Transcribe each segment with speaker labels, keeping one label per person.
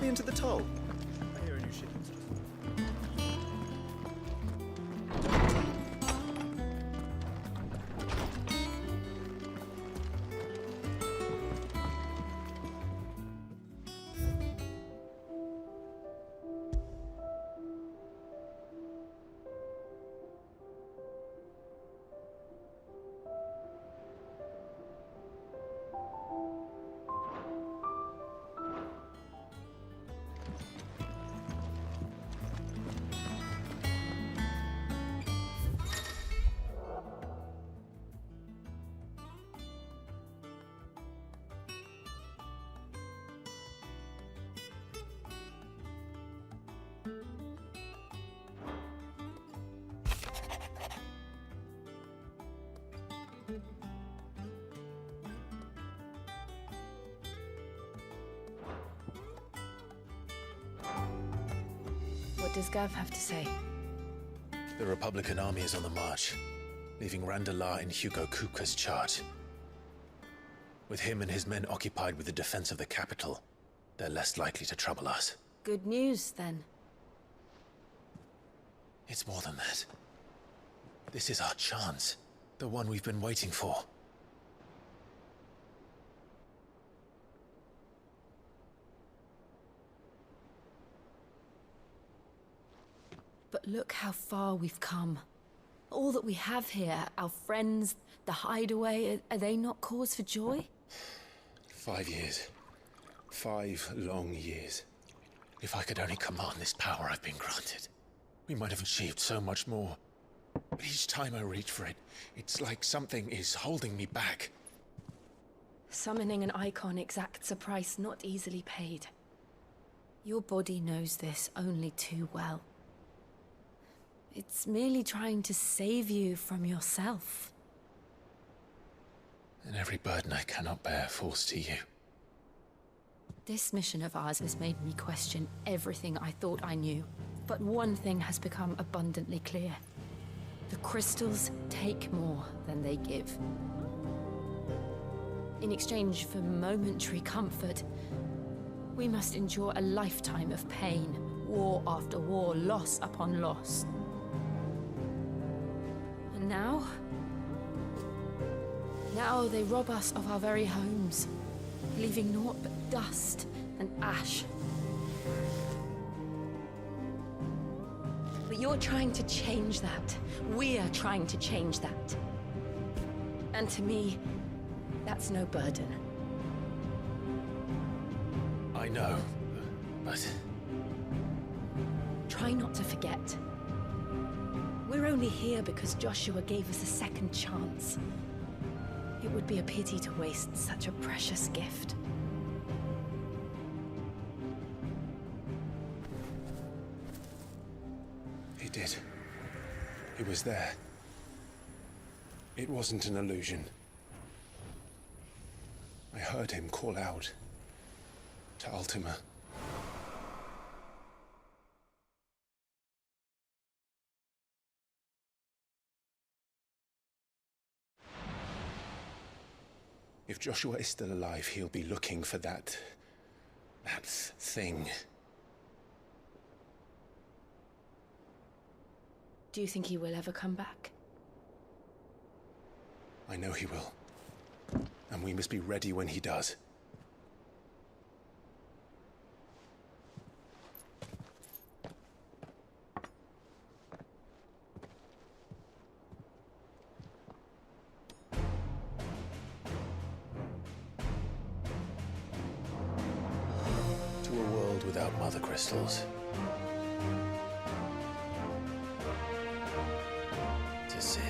Speaker 1: me into the toll? I hear a new ship.
Speaker 2: What does Gav have to say?
Speaker 3: The Republican army is on the march, leaving Randalar in Hugo Kupka's charge. With him and his men occupied with the defense of the capital, they're less likely to trouble us.
Speaker 2: Good news, then.
Speaker 3: It's more than that. This is our chance. The one we've been waiting for.
Speaker 2: But look how far we've come. All that we have here, our friends, the hideaway, are they not cause for joy?
Speaker 3: 5 years. 5 long years. If I could only command this power I've been granted, we might have achieved so much more. But each time I reach for it, it's like something is holding me back.
Speaker 2: Summoning an Eikon exacts a price not easily paid. Your body knows this only too well. It's merely trying to save you from yourself.
Speaker 3: And every burden I cannot bear falls to you.
Speaker 2: This mission of ours has made me question everything I thought I knew. But one thing has become abundantly clear. The crystals take more than they give. In exchange for momentary comfort, we must endure a lifetime of pain, war after war, loss upon loss. And now they rob us of our very homes, leaving naught but dust and ash. But you're trying to change that. We're trying to change that. And to me, that's no burden.
Speaker 3: I know, but...
Speaker 2: Try not to forget. We're only here because Joshua gave us a second chance. It would be a pity to waste such a precious gift.
Speaker 3: He did. He was there. It wasn't an illusion. I heard him call out to Ultima. If Joshua is still alive, he'll be looking for that thing.
Speaker 2: Do you think he will ever come back?
Speaker 3: I know he will. And we must be ready when he does. To a world without Mothercrystals. To Sid.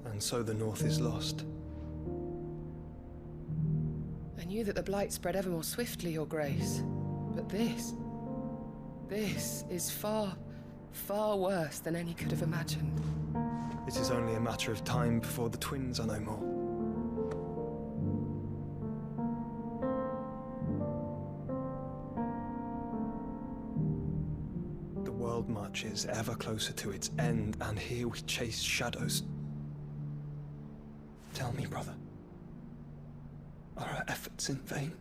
Speaker 1: And so the North is lost.
Speaker 2: And
Speaker 4: knew that the Blight spread ever more swiftly, Your Grace. But this is far, far worse than any could have imagined.
Speaker 1: It is only a matter of time before the twins are no more. The world marches ever closer to its end, and here we chase shadows. Tell me, brother, are our efforts in vain?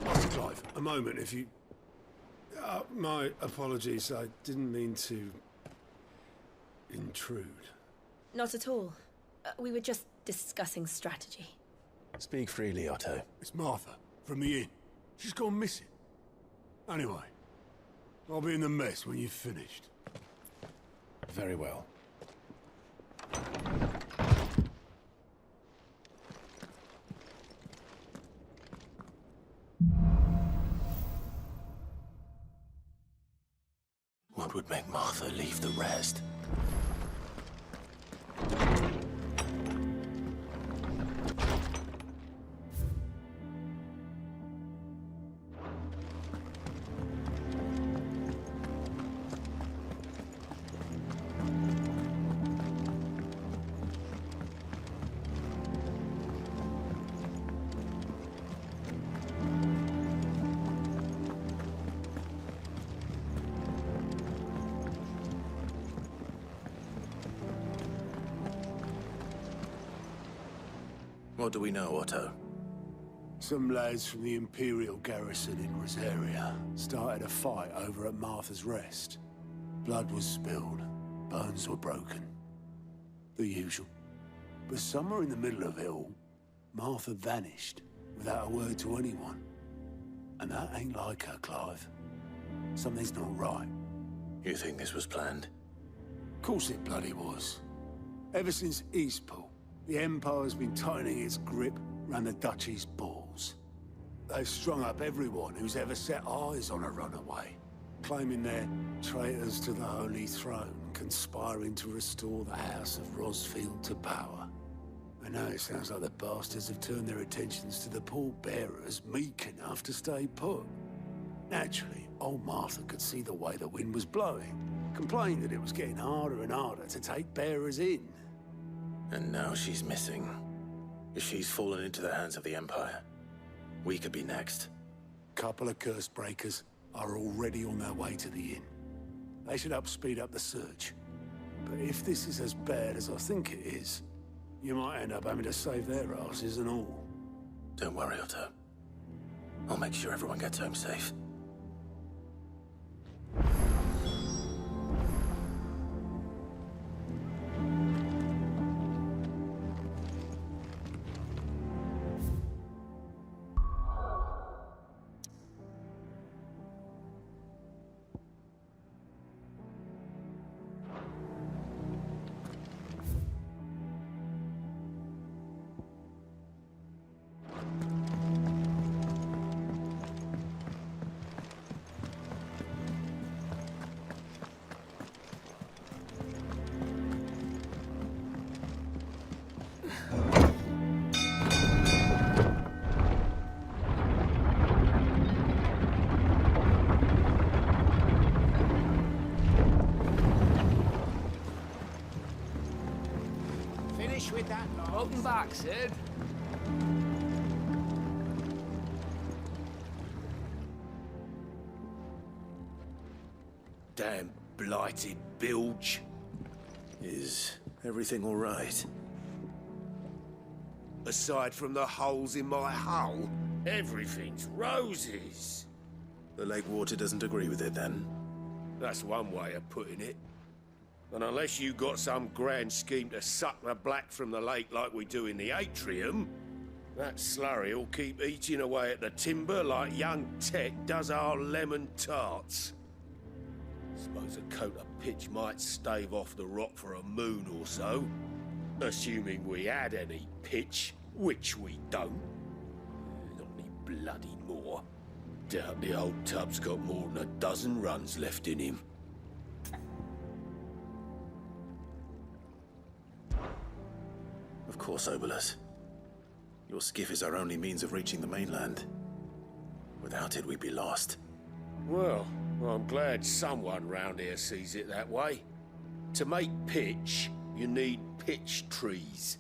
Speaker 5: Master Clive, a moment, if you... my apologies, I didn't mean to... intrude.
Speaker 6: Not at all. We were just discussing strategy.
Speaker 3: Speak freely, Otto.
Speaker 5: It's Martha, from the inn. She's gone missing. Anyway, I'll be in the mess when you've finished.
Speaker 3: Very well. What would make Martha leave the rest? What do we know, Otto?
Speaker 5: Some lads from the Imperial garrison in Rosaria started a fight over at Martha's Rest. Blood was spilled, bones were broken. The usual. But somewhere in the middle of it all, Martha vanished without a word to anyone. And that ain't like her, Clive. Something's not right.
Speaker 3: You think this was planned?
Speaker 5: Of course it bloody was. Ever since Eastpool, the Empire's been tightening its grip round the Duchy's balls. They've strung up everyone who's ever set eyes on a runaway, claiming they're traitors to the Holy Throne, conspiring to restore the House of Rosfield to power. And now it sounds like the bastards have turned their attentions to the pallbearers meek enough to stay put. Naturally, old Martha could see the way the wind was blowing, complained that it was getting harder and harder to take bearers in.
Speaker 3: And now she's missing. If she's fallen into the hands of the Empire, we could be next.
Speaker 5: Couple of curse breakers are already on their way to the inn. They should speed up the search. But if this is as bad as I think it is, you might end up having to save their asses and all.
Speaker 3: Don't worry, Otto. I'll make sure everyone gets home safe.
Speaker 7: With that,
Speaker 8: Welcome back, Sid.
Speaker 3: Damn blighted bilge. Is everything all right?
Speaker 9: Aside from the holes in my hull, everything's roses.
Speaker 3: The lake water doesn't agree with it, then?
Speaker 9: That's one way of putting it. And unless you got some grand scheme to suck the black from the lake like we do in the atrium, that slurry'll keep eating away at the timber like young Tech does our lemon tarts. Suppose a coat of pitch might stave off the rock for a moon or so, assuming we had any pitch, which we don't. Not any bloody moor. Doubt the old tub's got more than a dozen runs left in him.
Speaker 3: Of course, Obolus. Your skiff is our only means of reaching the mainland. Without it, we'd be lost.
Speaker 9: Well, I'm glad someone round here sees it that way. To make pitch, you need pitch trees.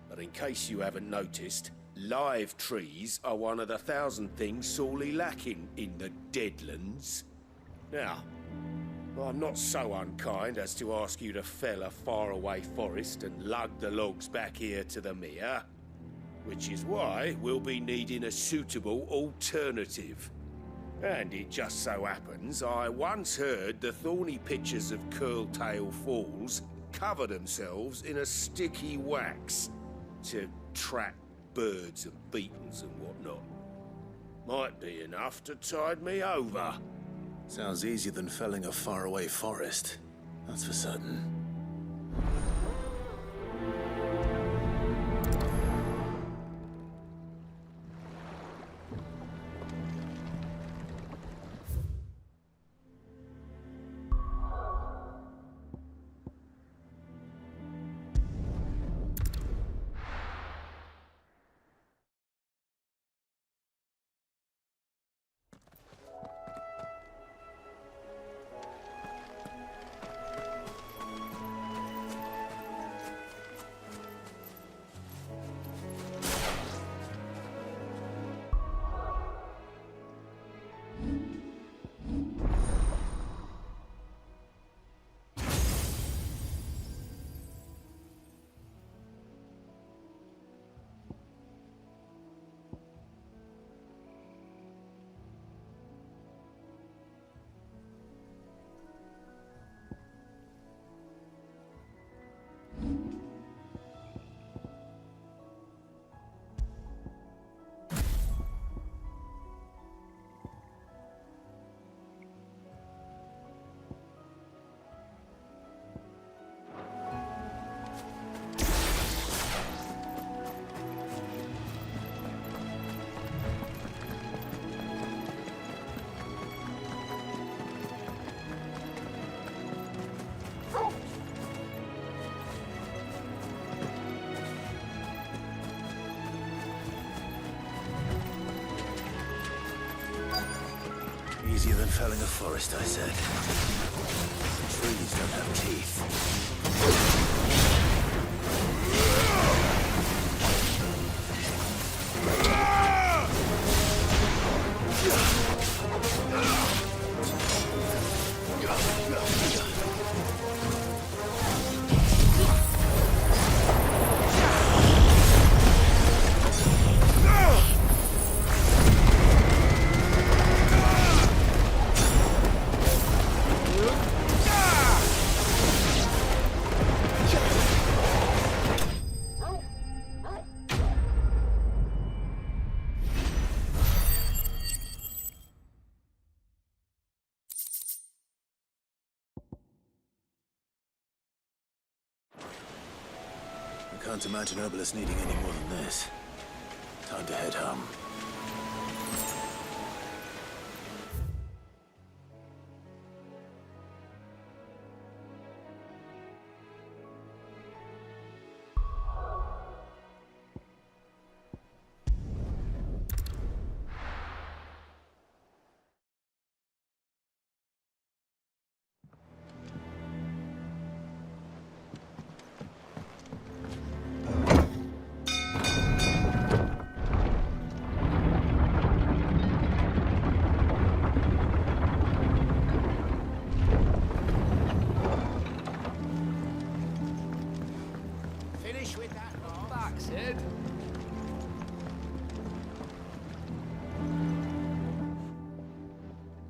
Speaker 9: But in case you haven't noticed, live trees are one of the 1,000 things sorely lacking in the Deadlands. Now, I'm not so unkind as to ask you to fell a faraway forest and lug the logs back here to the mere, which is why we'll be needing a suitable alternative. And it just so happens I once heard the thorny pitchers of Curltail Falls cover themselves in a sticky wax to trap birds and beetles and whatnot. Might be enough to tide me over.
Speaker 3: Sounds easier than felling a faraway forest. That's for certain. Easier than felling a forest, I said. The trees don't have teeth. Can't imagine Obolus needing any more than this. Time to head home.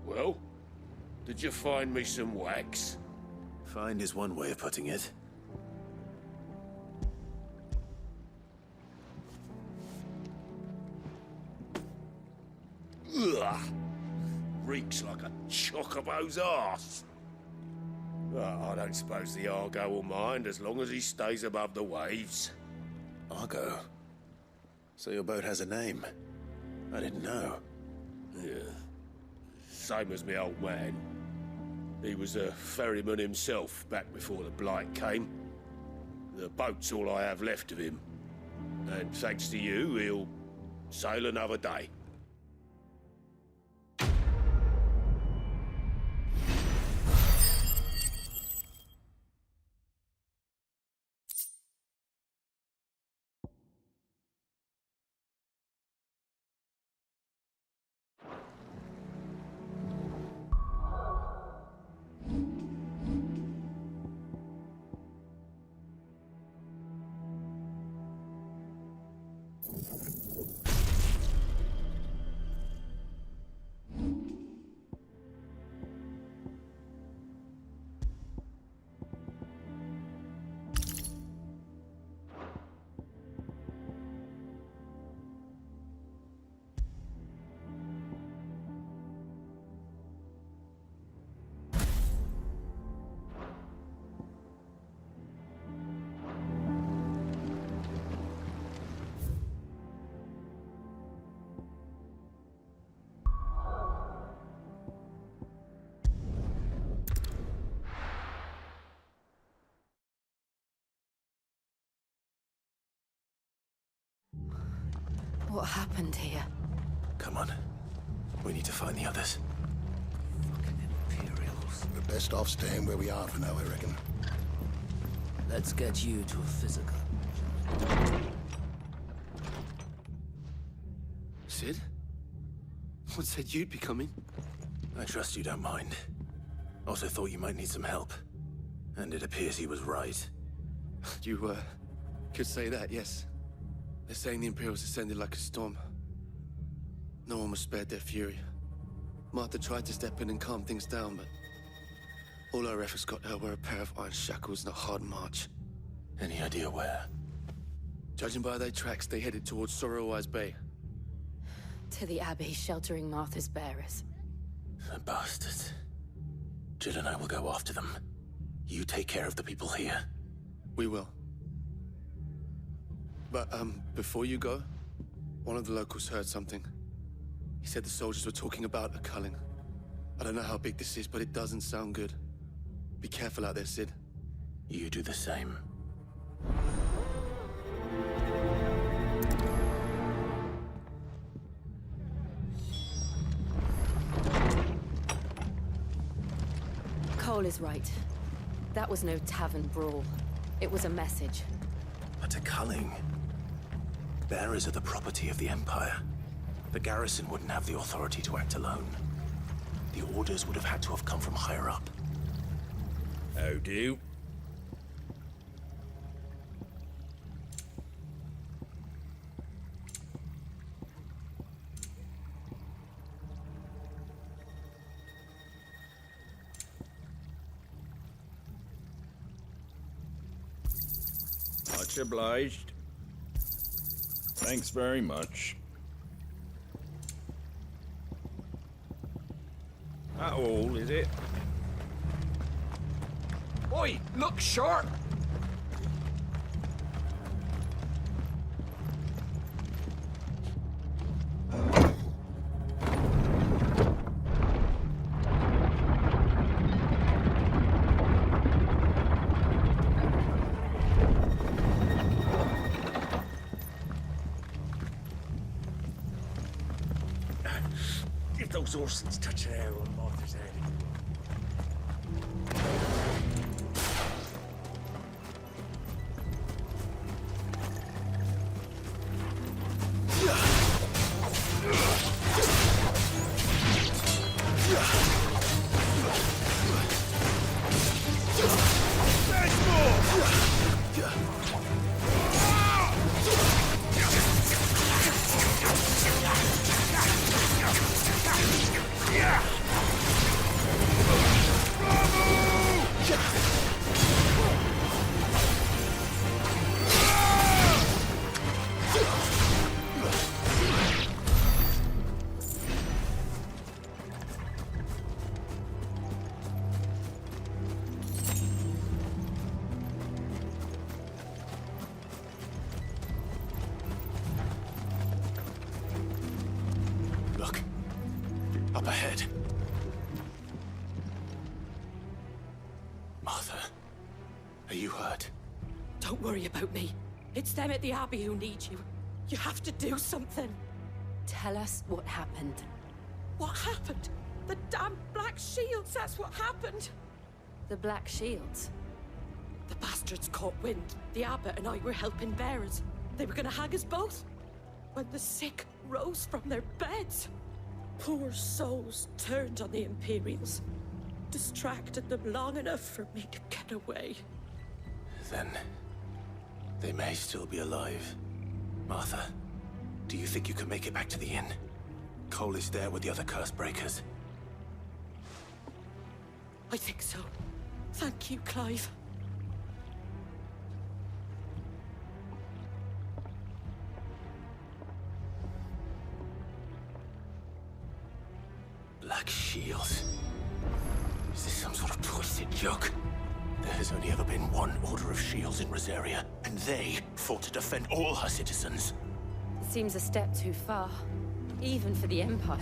Speaker 9: Well, did you find me some wax?
Speaker 3: Find is one way of putting it.
Speaker 9: Ugh! Reeks like a chocobo's arse. I don't suppose the Argo will mind as long as he stays above the waves.
Speaker 3: Argo? So your boat has a name? I didn't know.
Speaker 9: Yeah. Same as my old man. He was a ferryman himself back before the Blight came. The boat's all I have left of him. And thanks to you, he'll sail another day.
Speaker 2: What happened here?
Speaker 3: Come on. We need to find the others.
Speaker 7: Fucking Imperials.
Speaker 8: We're best off staying where we are for now, I reckon.
Speaker 7: Let's get you to a physical.
Speaker 10: Sid? What said you'd be coming?
Speaker 3: I trust you don't mind. Also thought you might need some help. And it appears he was right.
Speaker 10: You, could say that, yes. They're saying the Imperials descended like a storm. No one was spared their fury. Martha tried to step in and calm things down, but all our efforts got her were a pair of iron shackles and a hard march.
Speaker 3: Any idea where?
Speaker 10: Judging by their tracks, they headed towards Sorrowwise Bay.
Speaker 2: To the Abbey, sheltering Martha's bearers.
Speaker 3: The bastards. Jill and I will go after them. You take care of the people here.
Speaker 10: We will. But, before you go, one of the locals heard something. He said the soldiers were talking about a culling. I don't know how big this is, but it doesn't sound good. Be careful out there, Sid.
Speaker 3: You do the same.
Speaker 2: Cole is right. That was no tavern brawl. It was a message.
Speaker 3: But a culling. Bearers are the property of the Empire. The garrison wouldn't have the authority to act alone. The orders would have had to have come from higher up.
Speaker 9: How do? Much obliged.
Speaker 11: Thanks very much.
Speaker 9: That all, is it?
Speaker 1: Oi, look sharp!
Speaker 9: If those Orsons touch an arrow on Martha's head.
Speaker 3: Up ahead. Martha, are you hurt?
Speaker 12: Don't worry about me. It's them at the Abbey who need you. You have to do something.
Speaker 2: Tell us what happened.
Speaker 12: What happened? The damn Black Shields, that's what happened.
Speaker 2: The Black Shields?
Speaker 12: The bastards caught wind. The Abbot and I were helping bearers. They were gonna hang us both. When the sick rose from their beds, poor souls turned on the Imperials. Distracted them long enough for me to get away.
Speaker 3: Then they may still be alive. Martha, do you think you can make it back to the inn? Cole is there with the other curse breakers.
Speaker 12: I think so. Thank you, Clive.
Speaker 3: Black Shields? Is this some sort of twisted joke? There has only ever been one Order of Shields in Rosaria, and they fought to defend all her citizens.
Speaker 2: It seems a step too far, even for the Empire.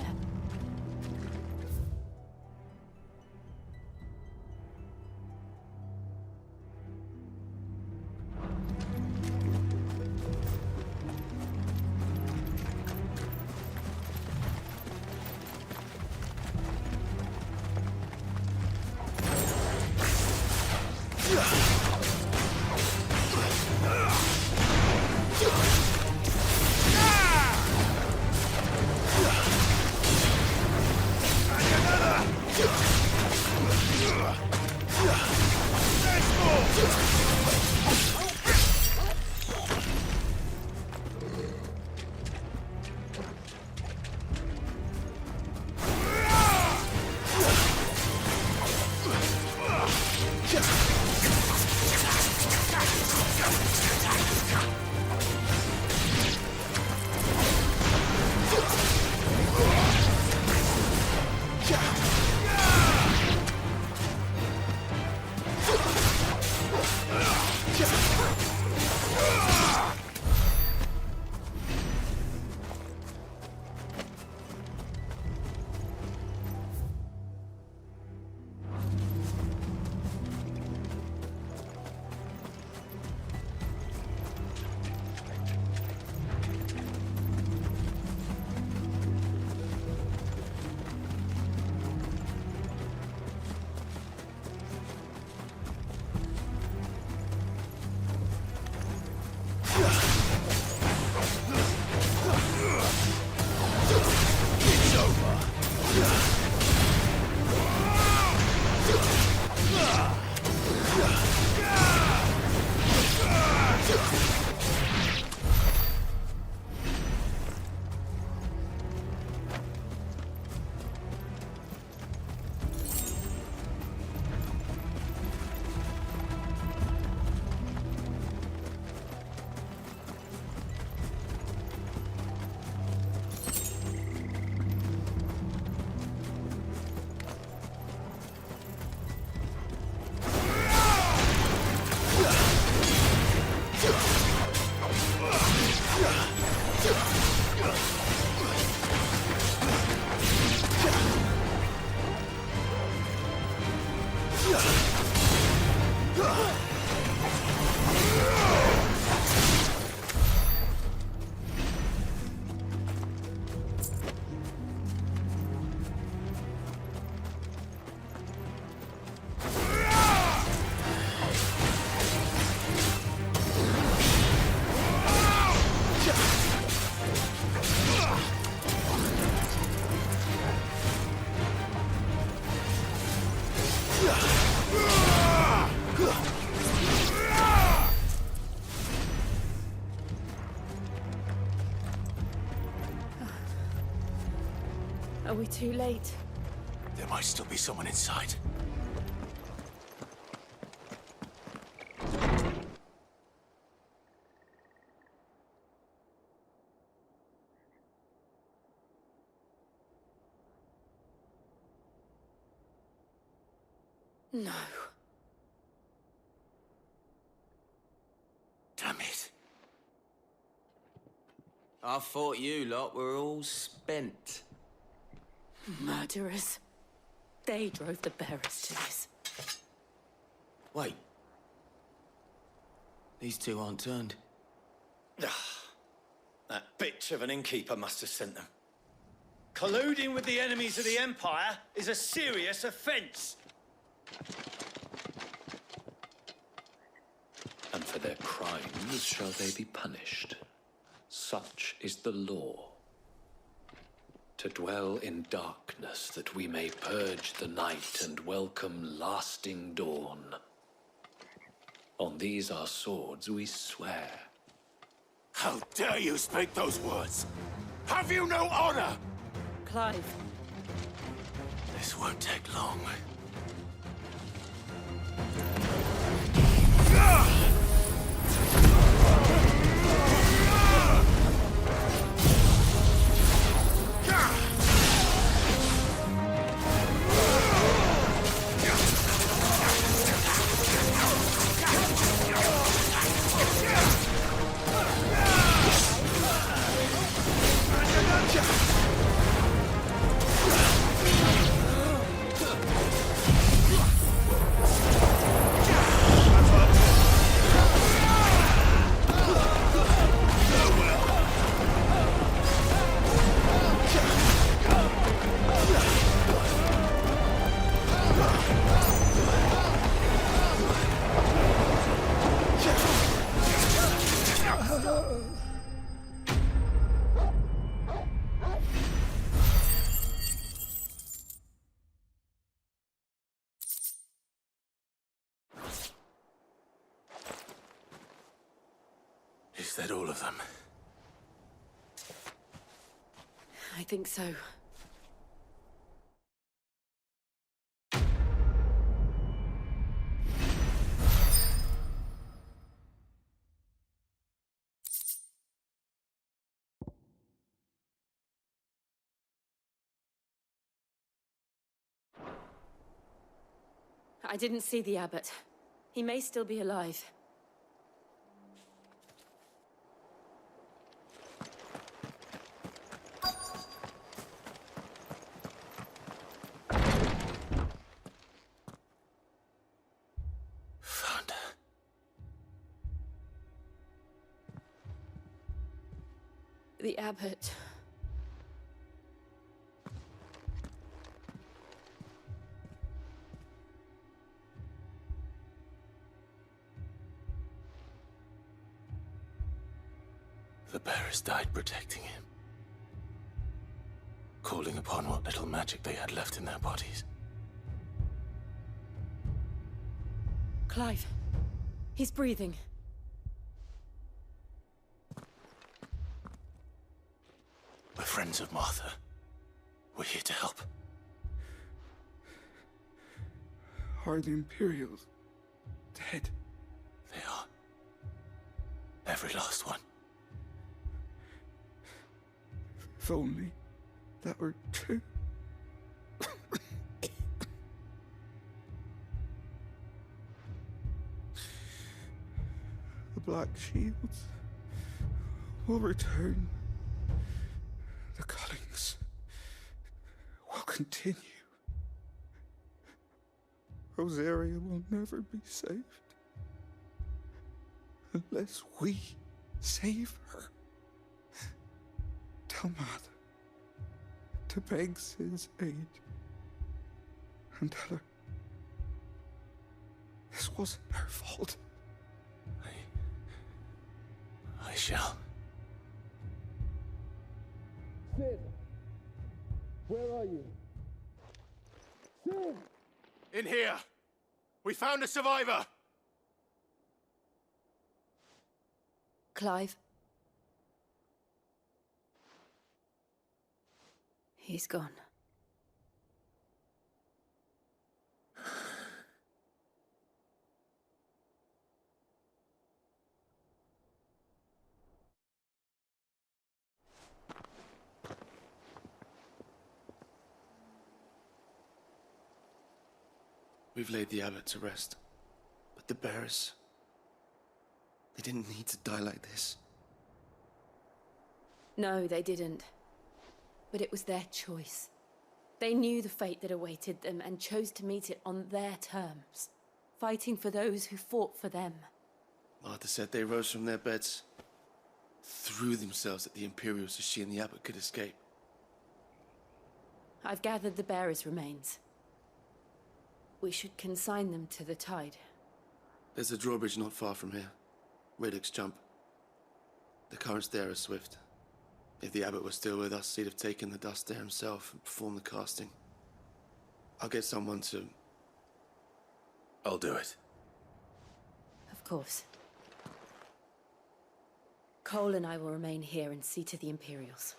Speaker 2: Are we too late?
Speaker 3: There might still be someone inside.
Speaker 2: No.
Speaker 3: Damn it.
Speaker 7: I thought you lot were all spent.
Speaker 12: Murderers. They drove the bearers to this.
Speaker 7: Wait. These two aren't turned.
Speaker 13: That bitch of an innkeeper must have sent them. Colluding with the enemies of the Empire is a serious offense.
Speaker 14: And for their crimes shall they be punished. Such is the law. To dwell in darkness that we may purge the night and welcome lasting dawn. On these our swords we swear.
Speaker 5: How dare you speak those words? Have you no honor?
Speaker 12: Clive.
Speaker 5: This won't take long. Is that all of them?
Speaker 12: I think so. I didn't see the abbot. He may still be alive. The abbot.
Speaker 5: The bearers died protecting him. Calling upon what little magic they had left in their bodies.
Speaker 12: Clive. He's breathing.
Speaker 5: We're friends of Martha. We're here to help.
Speaker 15: Are the Imperials dead?
Speaker 5: They are. Every last one.
Speaker 15: If only that were true. The Black Shields will return. The cullings will continue. Rosaria will never be saved unless we save her. Tell Mother to beg Sid's aid and tell her this wasn't her fault.
Speaker 5: I shall.
Speaker 16: Sid! Where are you? Sid!
Speaker 5: In here! We found a survivor!
Speaker 2: Clive. He's gone.
Speaker 10: We've laid the abbot to rest. But the bearers... they didn't need to die like this.
Speaker 2: No, they didn't. But it was their choice. They knew the fate that awaited them and chose to meet it on their terms, fighting for those who fought for them.
Speaker 10: Martha said they rose from their beds, threw themselves at the Imperials so she and the Abbot could escape.
Speaker 2: I've gathered the bearers' remains. We should consign them to the tide.
Speaker 10: There's a drawbridge not far from here. Reddick's jump. The currents there are swift. If the Abbot was still with us, he'd have taken the dust there himself and performed the casting. I'll get someone to...
Speaker 3: I'll do it.
Speaker 2: Of course. Cole and I will remain here and see to the Imperials.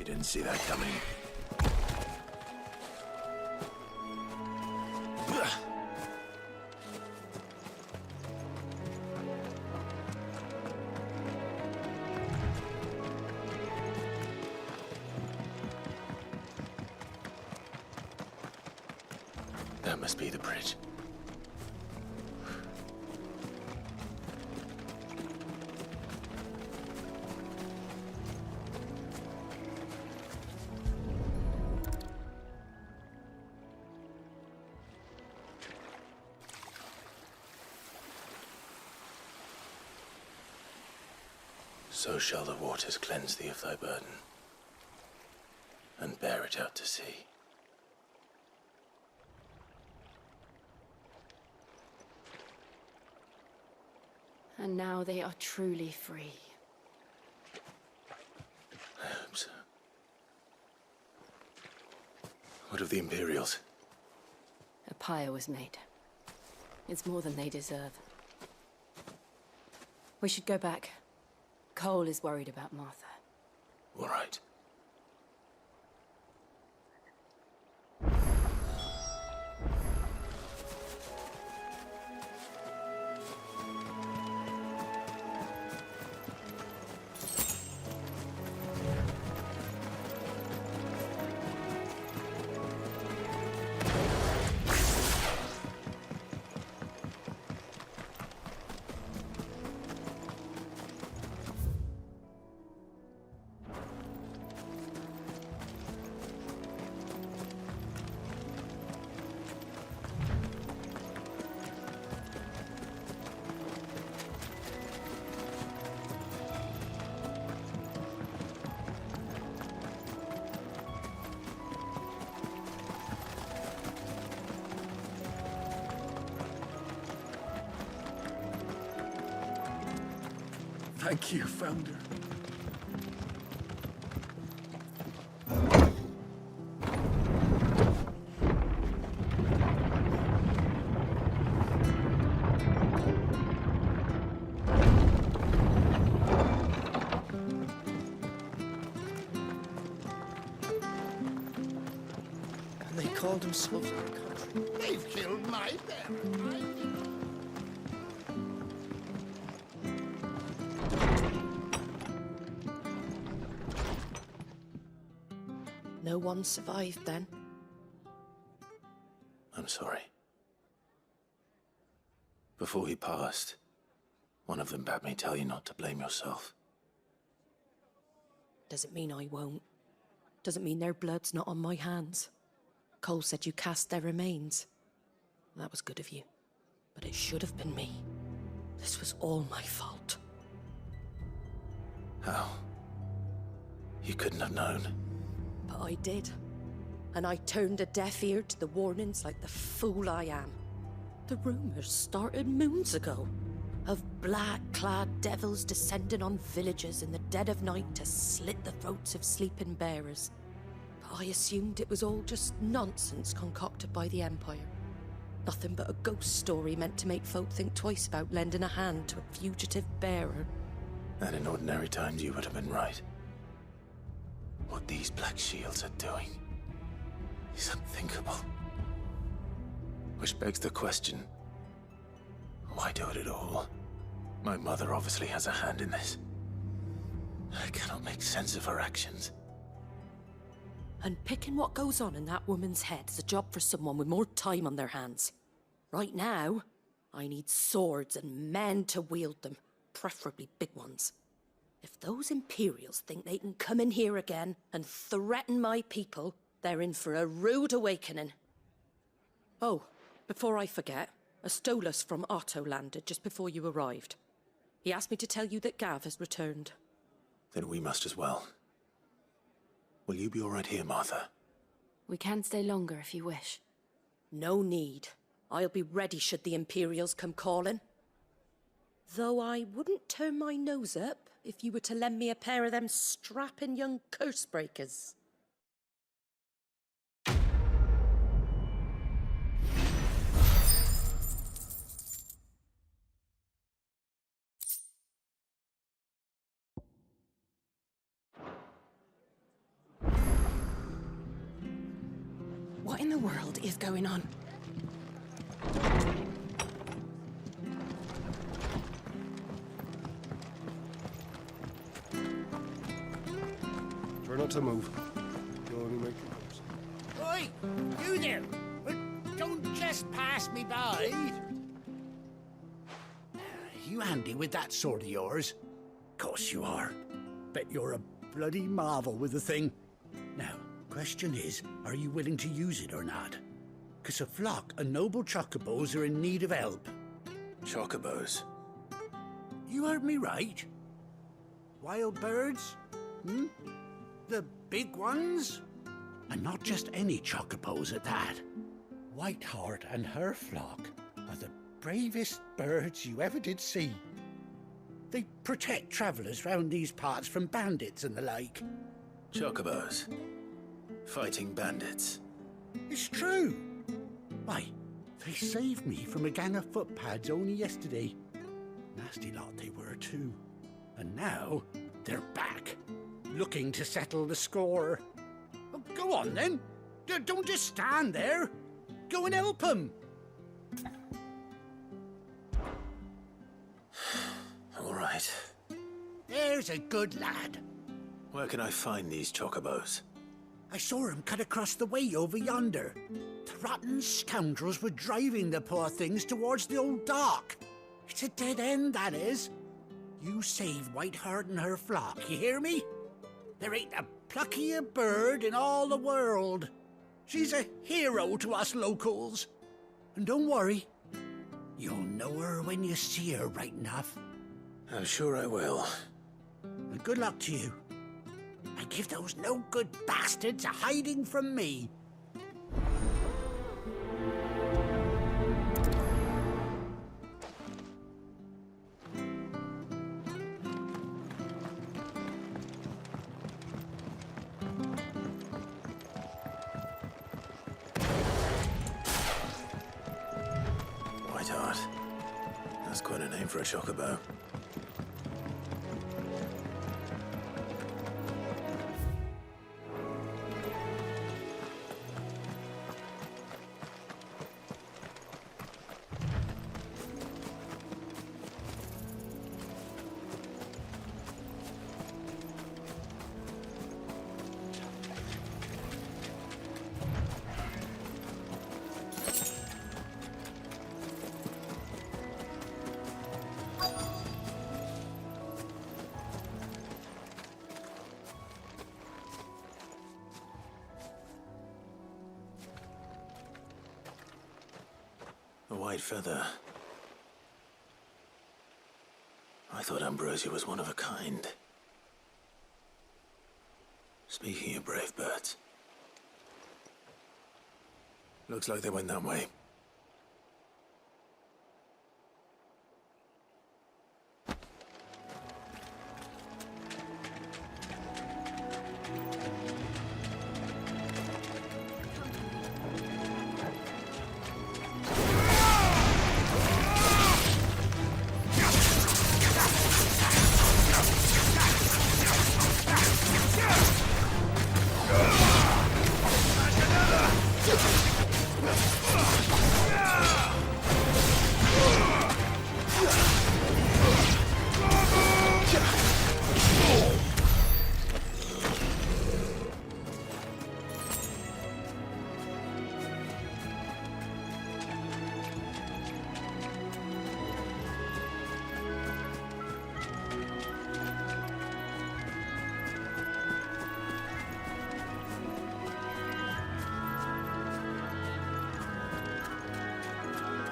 Speaker 3: You didn't see that coming. That must be the bridge. So shall the waters cleanse thee of thy burden, and bear it out to sea.
Speaker 2: And now they are truly free.
Speaker 3: I hope so. What of the Imperials?
Speaker 2: A pyre was made. It's more than they deserve. We should go back. Cole is worried about Martha.
Speaker 3: All right.
Speaker 5: Thank you, Founder.
Speaker 7: And they called themselves our country.
Speaker 8: They've killed my parents.
Speaker 12: No one survived then?
Speaker 3: I'm sorry. Before he passed, one of them bade me tell you not to blame yourself.
Speaker 12: Doesn't mean I won't. Doesn't mean their blood's not on my hands. Cole said you cast their remains. That was good of you. But it should have been me. This was all my fault.
Speaker 3: How? You couldn't have known.
Speaker 12: But I did. And I turned a deaf ear to the warnings like the fool I am. The rumors started moons ago. Of black-clad devils descending on villages in the dead of night to slit the throats of sleeping bearers. But I assumed it was all just nonsense concocted by the Empire. Nothing but a ghost story meant to make folk think twice about lending a hand to a fugitive bearer.
Speaker 3: And in ordinary times you would have been right. What these Black Shields are doing is unthinkable. Which begs the question, why do it at all? My mother obviously has a hand in this. I cannot make sense of her actions.
Speaker 12: And picking what goes on in that woman's head is a job for someone with more time on their hands. Right now, I need swords and men to wield them, preferably big ones. If those Imperials think they can come in here again and threaten my people, they're in for a rude awakening. Oh, before I forget, a Stolas from Otto landed just before you arrived. He asked me to tell you that Gav has returned.
Speaker 3: Then we must as well. Will you be all right here, Martha?
Speaker 2: We can stay longer if you wish.
Speaker 12: No need. I'll be ready should the Imperials come calling. Though I wouldn't turn my nose up if you were to lend me a pair of them strapping young curse-breakers. What in the world is going on?
Speaker 16: Try not to move. You'll only make it worse.
Speaker 8: Oi! You there! Don't just pass me by! You handy with that sword of yours? Course you are. Bet you're a bloody marvel with the thing. Now, question is, are you willing to use it or not? 'Cause a flock of noble chocobos are in need of help.
Speaker 3: Chocobos?
Speaker 8: You heard me right. Wild birds? Hmm? The big ones? And not just any chocobos at that. Whiteheart and her flock are the bravest birds you ever did see. They protect travellers round these parts from bandits and the like.
Speaker 3: Chocobos? Fighting bandits?
Speaker 8: It's true. Why, they saved me from a gang of footpads only yesterday. Nasty lot they were too. And now they're back, looking to settle the score. Well, go on then. Don't just stand there. Go and help them.
Speaker 3: All right.
Speaker 8: There's a good lad.
Speaker 3: Where can I find these chocobos?
Speaker 8: I saw him cut across the way over yonder. The rotten scoundrels were driving the poor things towards the old dock. It's a dead end, that is. You save Whiteheart and her flock, you hear me? There ain't a pluckier bird in all the world. She's a hero to us locals. And don't worry, you'll know her when you see her right enough.
Speaker 3: I'm sure I will.
Speaker 8: And good luck to you. And give those no-good bastards a hiding from me.
Speaker 3: Whiteheart. That's quite a name for a chocobo. A white feather. I thought Ambrosia was one of a kind. Speaking of brave birds. Looks like they went that way.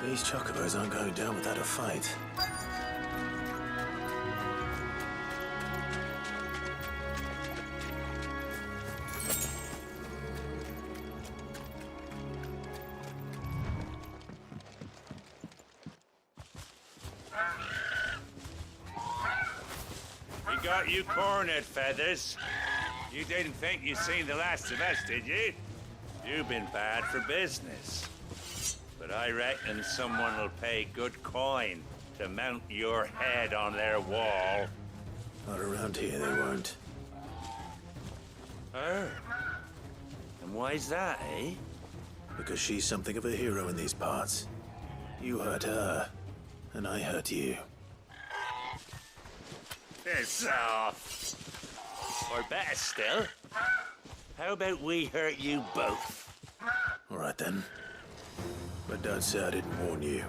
Speaker 3: These chocobos aren't going down without a fight.
Speaker 17: We got you cornered, Feathers. You didn't think you'd seen the last of us, did you? You've been bad for business. But I reckon someone will pay good coin to mount your head on their wall.
Speaker 3: Not around here, they won't.
Speaker 17: Oh. And why's that, eh?
Speaker 3: Because she's something of a hero in these parts. You hurt her, and I hurt you.
Speaker 17: Piss off. Or better still, how about we hurt you both?
Speaker 3: All right then. But don't say I didn't warn you.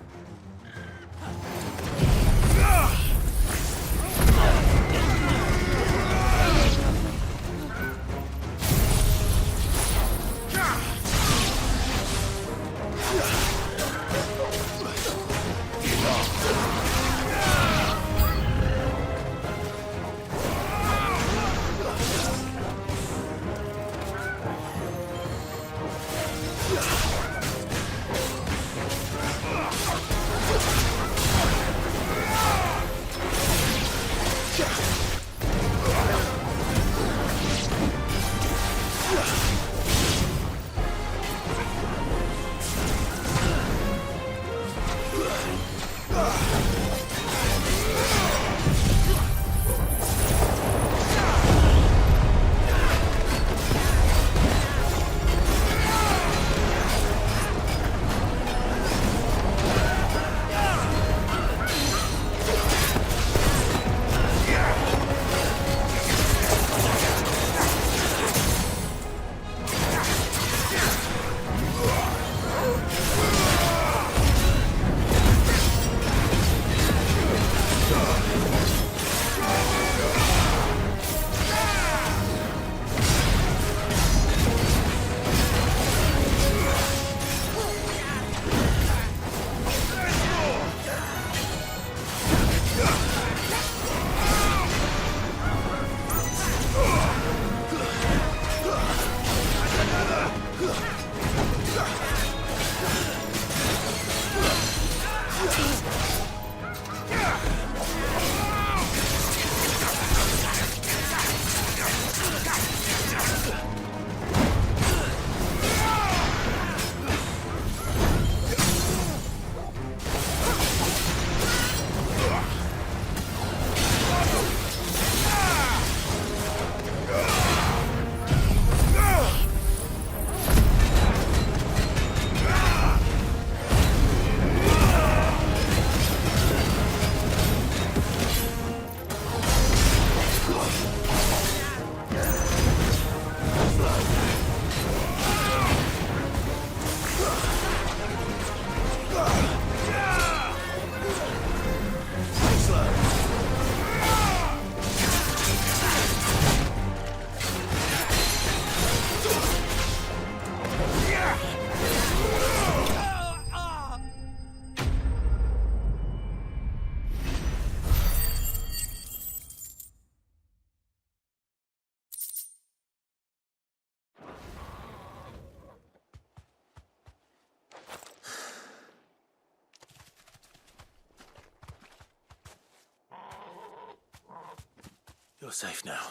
Speaker 3: You're safe now.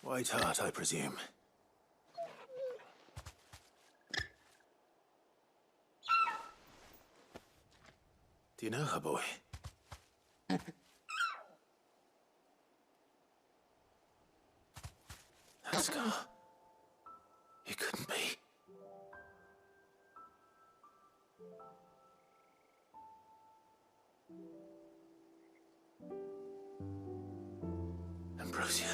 Speaker 3: White heart, I presume. Do you know her, boy? That scar. It couldn't be. Ambrosia.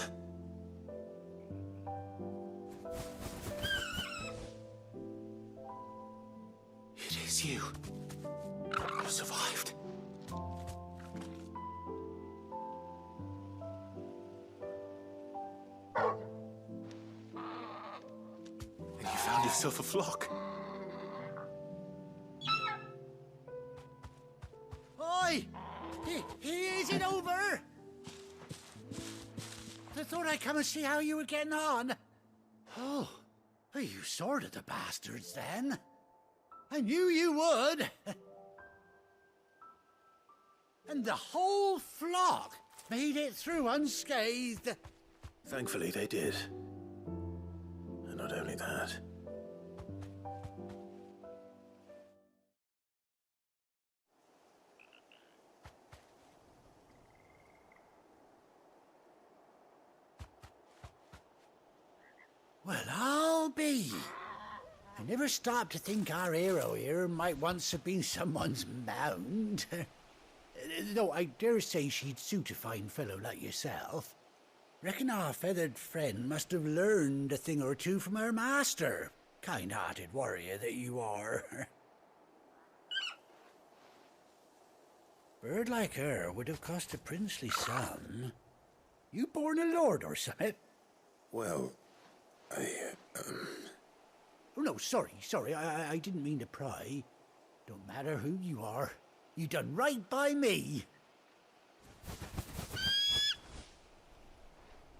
Speaker 3: It is you. You survived. And you found yourself a flock.
Speaker 8: Oi! Is it over? I thought I'd come and see how you were getting on. Oh, you sorted the bastards then. I knew you would. And the whole flock made it through unscathed.
Speaker 3: Thankfully, they did. And not only that.
Speaker 8: Well, I'll be. I never stopped to think our hero here might once have been someone's mount. Though I dare say she'd suit a fine fellow like yourself. Reckon our feathered friend must have learned a thing or two from her master. Kind-hearted warrior that you are. Bird like her would have cost a princely sum. You born a lord or something?
Speaker 3: Well,
Speaker 8: Oh no, sorry. I didn't mean to pry. Don't matter who you are. You done right by me.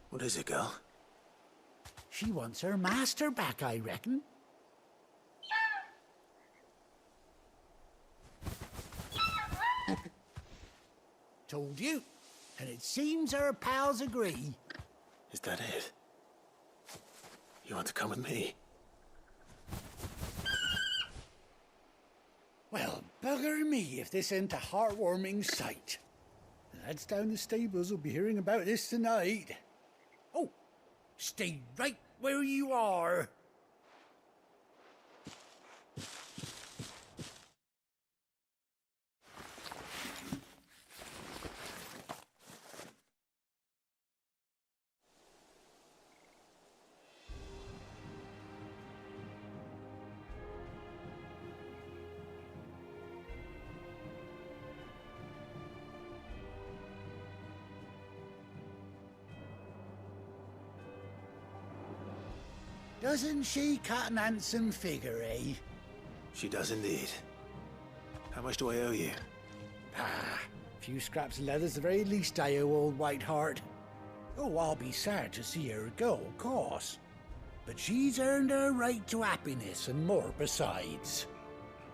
Speaker 3: What is it, girl?
Speaker 8: She wants her master back, I reckon. Told you. And it seems her pals agree.
Speaker 3: Is that it? You want to come with me?
Speaker 8: Well, bugger me if this ain't a heartwarming sight. The lads down the stables will be hearing about this tonight. Oh, stay right where you are. Doesn't she cut an handsome figure, eh?
Speaker 3: She does indeed. How much do I owe you?
Speaker 8: Ah, a few scraps of leather's the very least I owe old Whiteheart. Oh, I'll be sad to see her go, of course. But she's earned her right to happiness and more besides.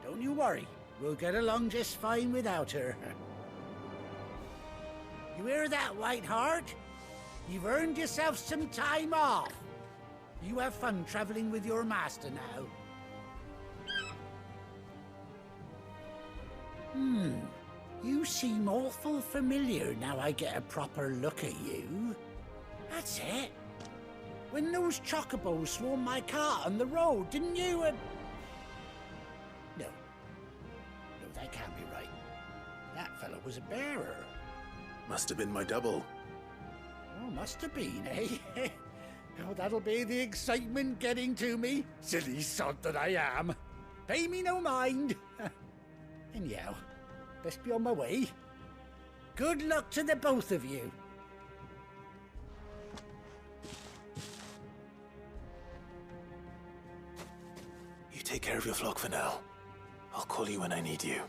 Speaker 8: Don't you worry, we'll get along just fine without her. You hear that, Whiteheart? You've earned yourself some time off. You have fun traveling with your master now. You seem awful familiar now I get a proper look at you. That's it. When those chocobos swarmed my cart on the road, didn't you? No, that can't be right. That fellow was a bearer.
Speaker 3: Must have been my double.
Speaker 8: Oh, must have been, eh? Oh, that'll be the excitement getting to me. Silly sod that I am. Pay me no mind. Anyhow, best be on my way. Good luck to the both of you.
Speaker 3: You take care of your flock for now. I'll call you when I need you.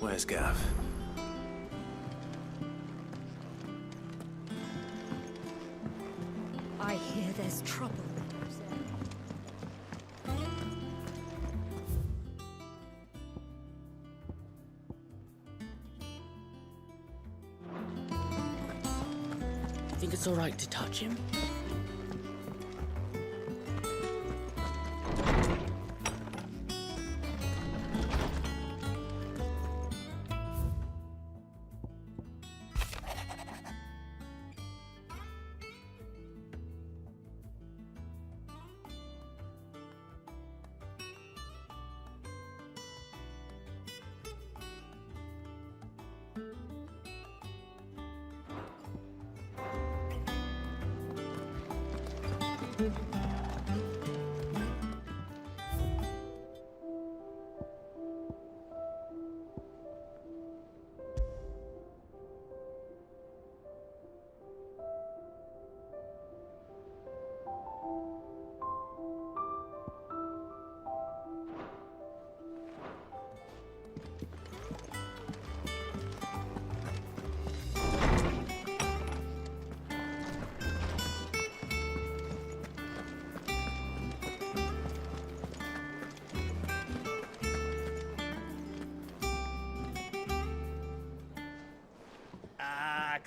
Speaker 3: Where's Gav?
Speaker 18: I hear there's trouble.
Speaker 7: Think it's alright to touch him?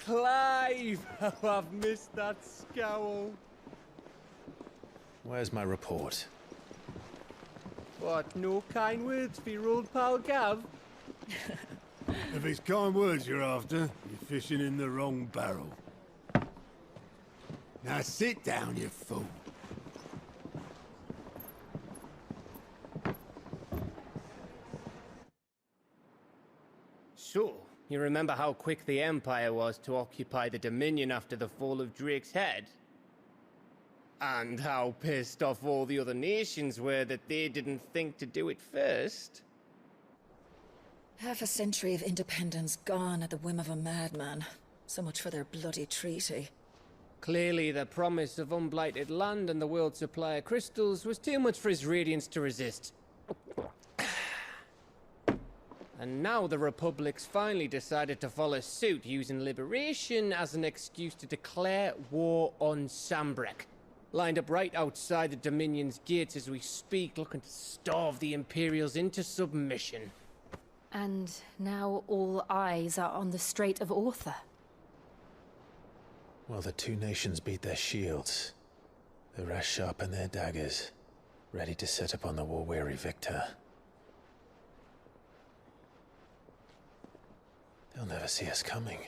Speaker 18: Clive! Oh, I've missed that scowl.
Speaker 3: Where's my report?
Speaker 18: What, no kind words for your old pal Gav?
Speaker 5: If it's kind words you're after, you're fishing in the wrong barrel. Now sit down, you fool.
Speaker 18: So, you remember how quick the Empire was to occupy the Dominion after the fall of Drake's head? And how pissed off all the other nations were that they didn't think to do it first?
Speaker 19: Half a century of independence gone at the whim of a madman. So much for their bloody treaty.
Speaker 18: Clearly, the promise of unblighted land and the world's supply of crystals was too much for his radiance to resist. And now the Republic's finally decided to follow suit, using liberation as an excuse to declare war on Sambrek. Lined up right outside the Dominion's gates as we speak, looking to starve the Imperials into submission.
Speaker 2: And now all eyes are on the Strait of Author.
Speaker 3: Well, the two nations beat their shields. The rest sharpen their daggers, ready to set upon the war-weary victor. They'll never see us coming.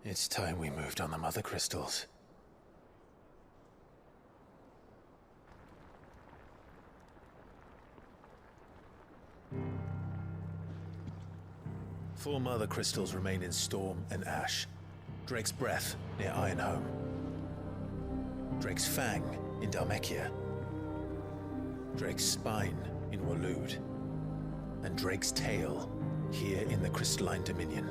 Speaker 3: It's time we moved on the Mothercrystals. Four Mothercrystals remain in Storm and Ash. Drake's Breath near Ironhome. Drake's Fang in Dhalmekia. Drake's Spine in Waloed. And Drake's Tail here in the Crystalline Dominion.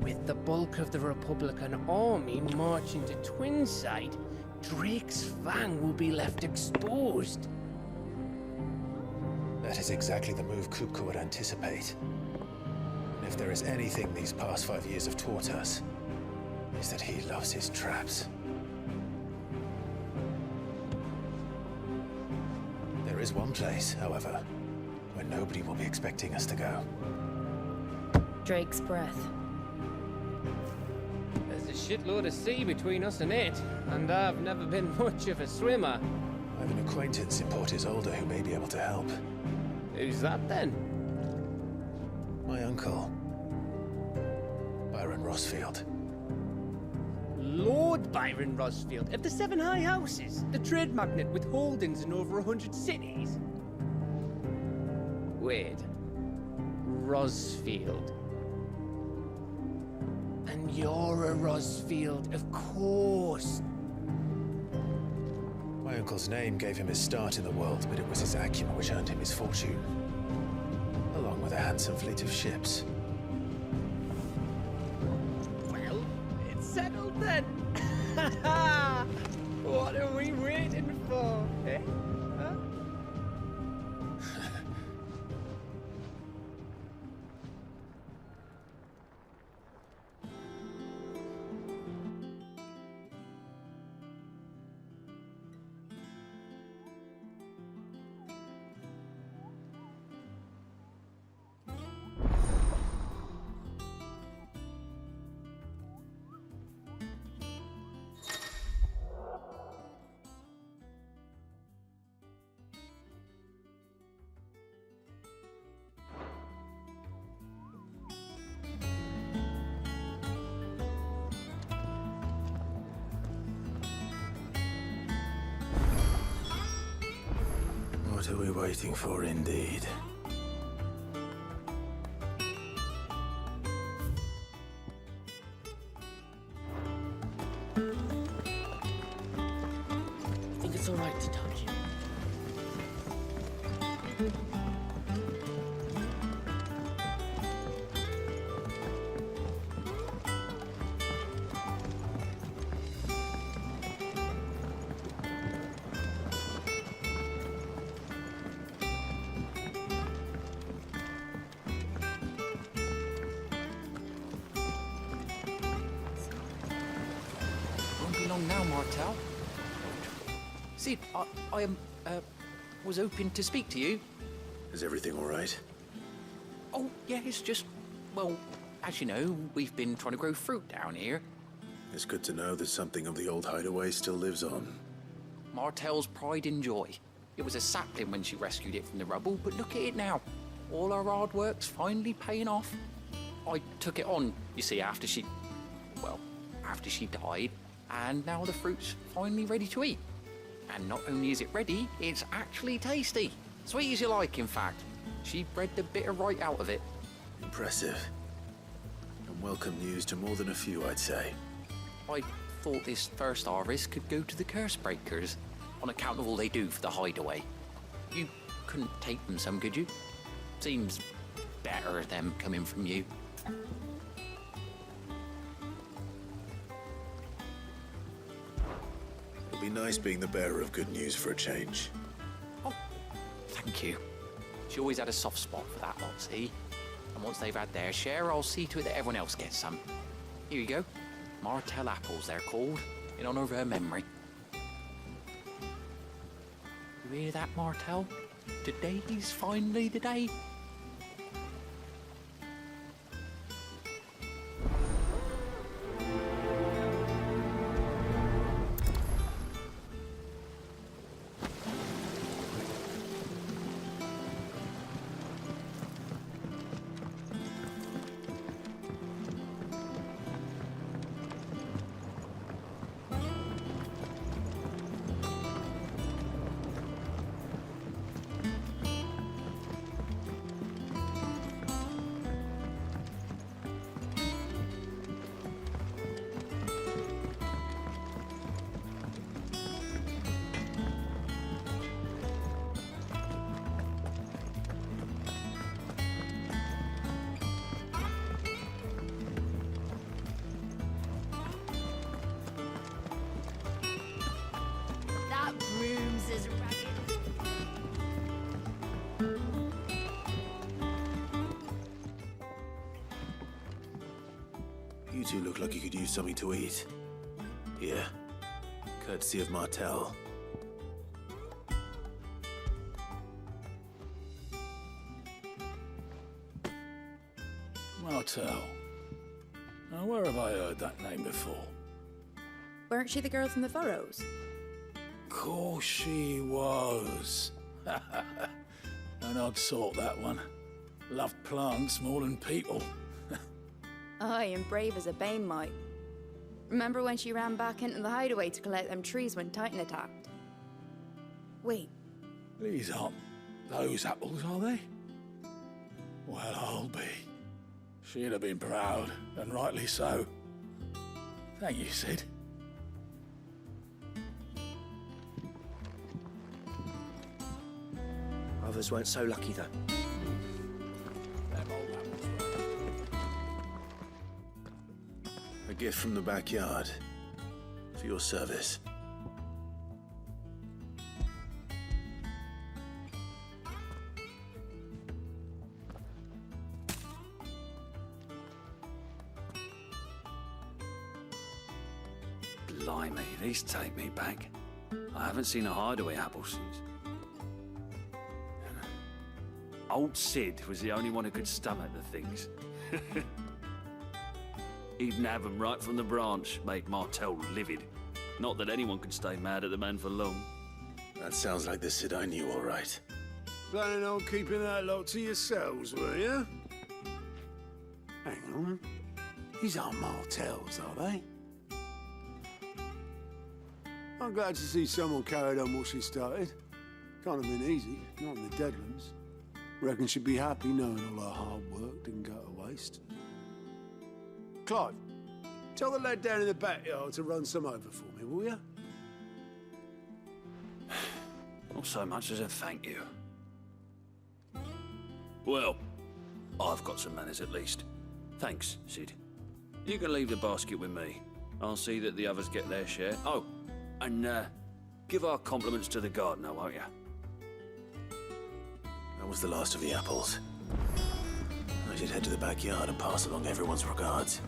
Speaker 18: With the bulk of the Republican army marching to Twinside, Drake's Fang will be left exposed.
Speaker 3: That is exactly the move Kupka would anticipate. And if there is anything these past 5 years have taught us, is that he loves his traps. There is one place, however, where nobody will be expecting us to go.
Speaker 2: Drake's Breath.
Speaker 18: There's a shitload of sea between us and it, and I've never been much of a swimmer.
Speaker 3: I have an acquaintance in Port Isolde who may be able to help.
Speaker 18: Who's that then?
Speaker 3: My uncle, Byron Rosfield.
Speaker 18: Lord Byron Rosfield of the Seven High Houses, the trade magnate with holdings in over 100 cities. Wait, Rosfield. And you're a Rosfield, of course.
Speaker 3: My uncle's name gave him his start in the world, but it was his acumen which earned him his fortune, along with a handsome fleet of ships.
Speaker 18: Well, it's settled then. What are we waiting for, eh? Huh?
Speaker 3: What are we waiting for, indeed?
Speaker 7: I think it's alright to touch you.
Speaker 20: Now, Martel. Sid, I was hoping to speak to you.
Speaker 3: Is everything all right?
Speaker 20: Oh, yeah, it's just, well, as you know, we've been trying to grow fruit down here.
Speaker 3: It's good to know that something of the old hideaway still lives on.
Speaker 20: Martel's pride and joy. It was a sapling when she rescued it from the rubble, but look at it now. All our hard work's finally paying off. I took it on, you see, after she died. And now the fruit's finally ready to eat. And not only is it ready, it's actually tasty. Sweet as you like, in fact. She bred the bitter right out of it.
Speaker 3: Impressive. And welcome news to more than a few, I'd say.
Speaker 20: I thought this first harvest could go to the curse breakers, on account of all they do for the hideaway. You couldn't take them some, could you? Seems better them coming from you.
Speaker 3: It'll be nice being the bearer of good news for a change.
Speaker 20: Oh, thank you. She always had a soft spot for that lot, see? And once they've had their share, I'll see to it that everyone else gets some. Here you go. Martel apples, they're called, in honor of her memory. You hear that, Martel? Today's finally the day.
Speaker 3: You two look like you could use something to eat. Here, courtesy of Martel.
Speaker 5: Martel. Now, where have I heard that name before?
Speaker 21: Weren't she the girl from the Furrows?
Speaker 5: Course she was. An odd sort, that one. Loved plants more than people.
Speaker 21: Aye, and brave as a bane might. Remember when she ran back into the hideaway to collect them trees when Titan attacked? Wait.
Speaker 5: These aren't those apples, are they? Well, I'll be. She'd have been proud, and rightly so. Thank you, Sid.
Speaker 22: Others weren't so lucky, though.
Speaker 3: A gift from the backyard. For your service.
Speaker 23: Blimey, these take me back. I haven't seen a hideaway apple since. Old Sid was the only one who could stomach the things. He'd nab them right from the branch, made Martel livid. Not that anyone could stay mad at the man for long.
Speaker 3: That sounds like the Sid I knew, all right.
Speaker 5: Planning on keeping that lot to yourselves, were you? Hang on. These aren't Martels, are they? I'm glad to see someone carried on what she started. Can't have been easy, not in the Deadlands. Reckon she'd be happy knowing all her hard work didn't go to waste. Clive, tell the lad down in the backyard to run some over for me, will you?
Speaker 23: Not so much as a thank you. Well, I've got some manners at least. Thanks, Sid. You can leave the basket with me. I'll see that the others get their share. Oh, and give our compliments to the gardener, won't you?
Speaker 3: That was the last of the apples. I should head to the backyard and pass along everyone's regards.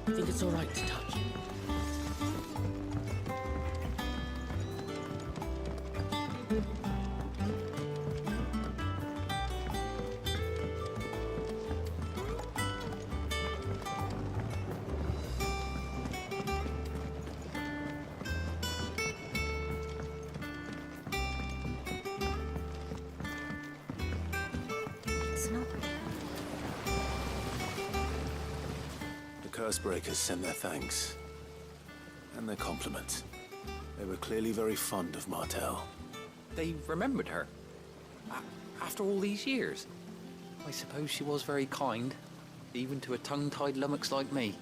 Speaker 18: I think it's all right to touch.
Speaker 3: Cursebreakers sent their thanks. And their compliments. They were clearly very fond of Martel.
Speaker 20: They remembered her. After all these years. I suppose she was very kind, even to a tongue-tied lummox like me.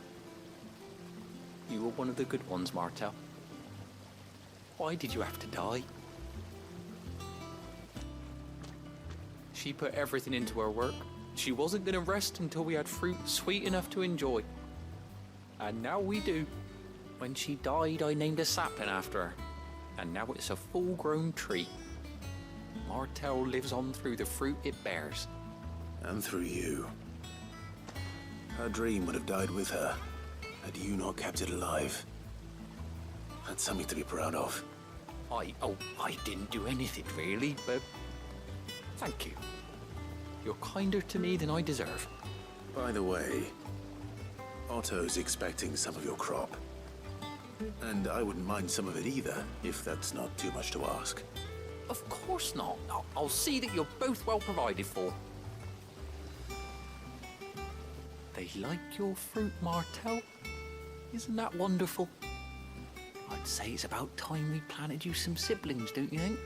Speaker 20: You were one of the good ones, Martel. Why did you have to die? She put everything into her work. She wasn't going to rest until we had fruit sweet enough to enjoy. And now we do. When she died, I named a sapling after her. And now it's a full-grown tree. Martel lives on through the fruit it bears.
Speaker 3: And through you. Her dream would have died with her, had you not kept it alive. That's something to be proud of.
Speaker 20: I didn't do anything really, but thank you. You're kinder to me than I deserve.
Speaker 3: By the way, Otto's expecting some of your crop. And I wouldn't mind some of it either, if that's not too much to ask.
Speaker 20: Of course not. I'll see that you're both well provided for. They like your fruit, Martel. Isn't that wonderful? I'd say it's about time we planted you some siblings, don't you think?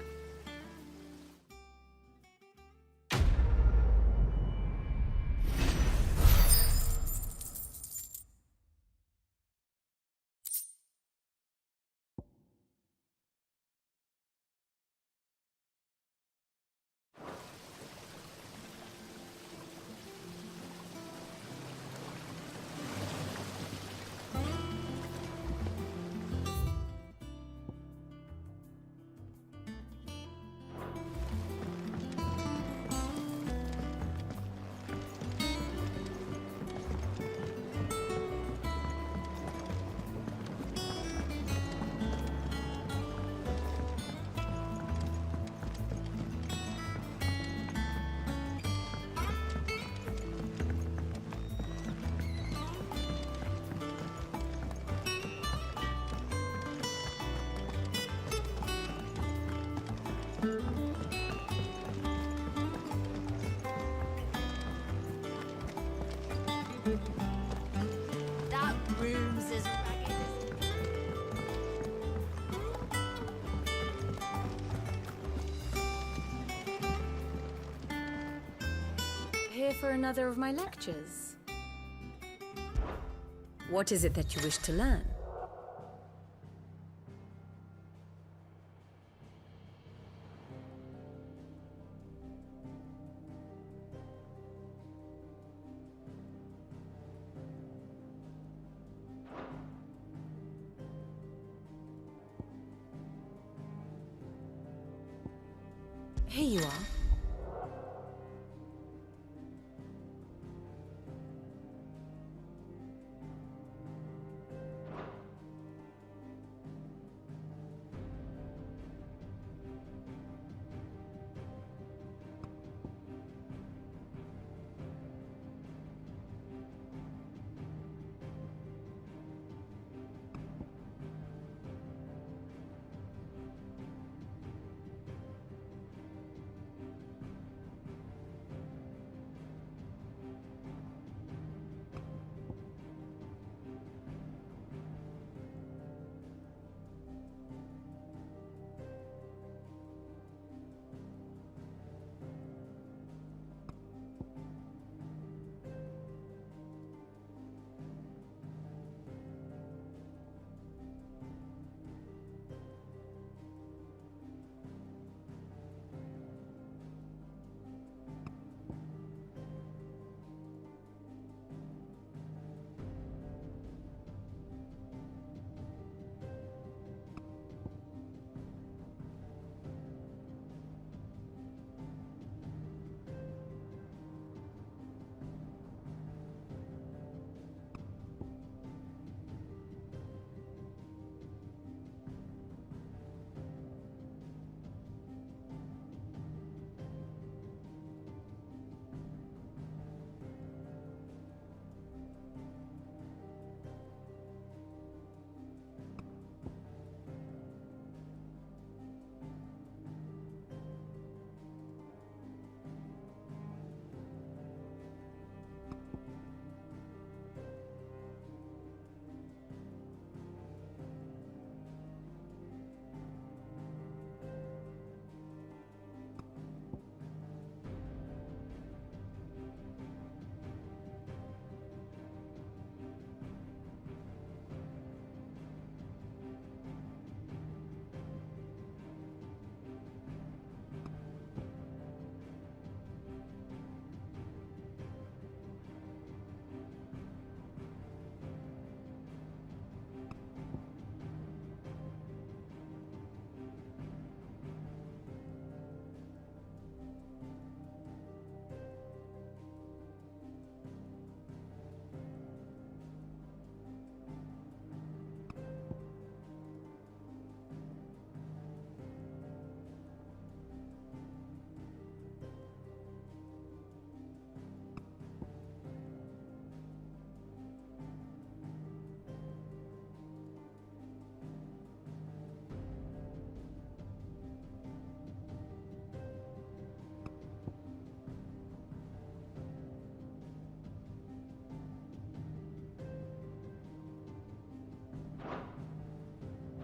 Speaker 2: That room's as ragged as... Here for another of my lectures.
Speaker 4: What is it that you wish to learn? Here you are.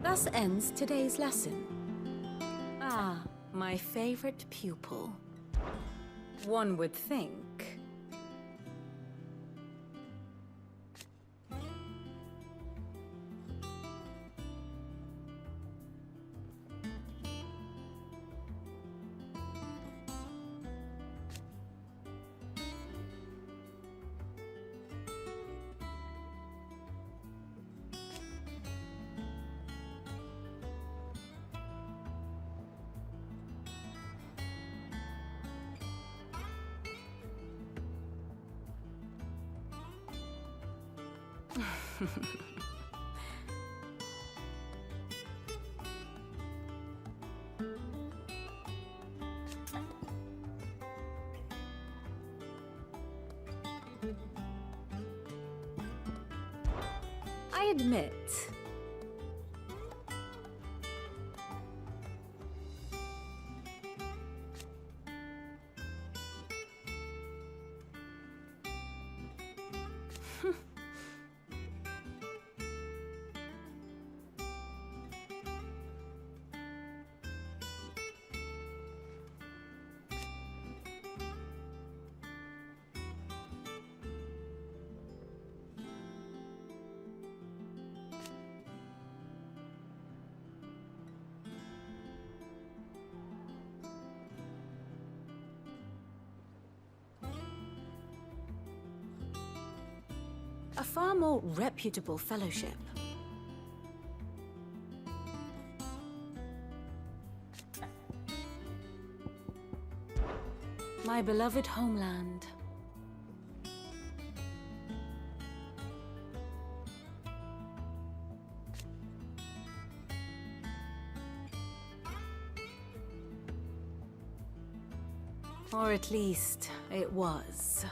Speaker 4: Thus ends today's lesson. Ah, my favorite pupil. One would think. I admit. A far more reputable fellowship. My beloved homeland. Or at least, it was.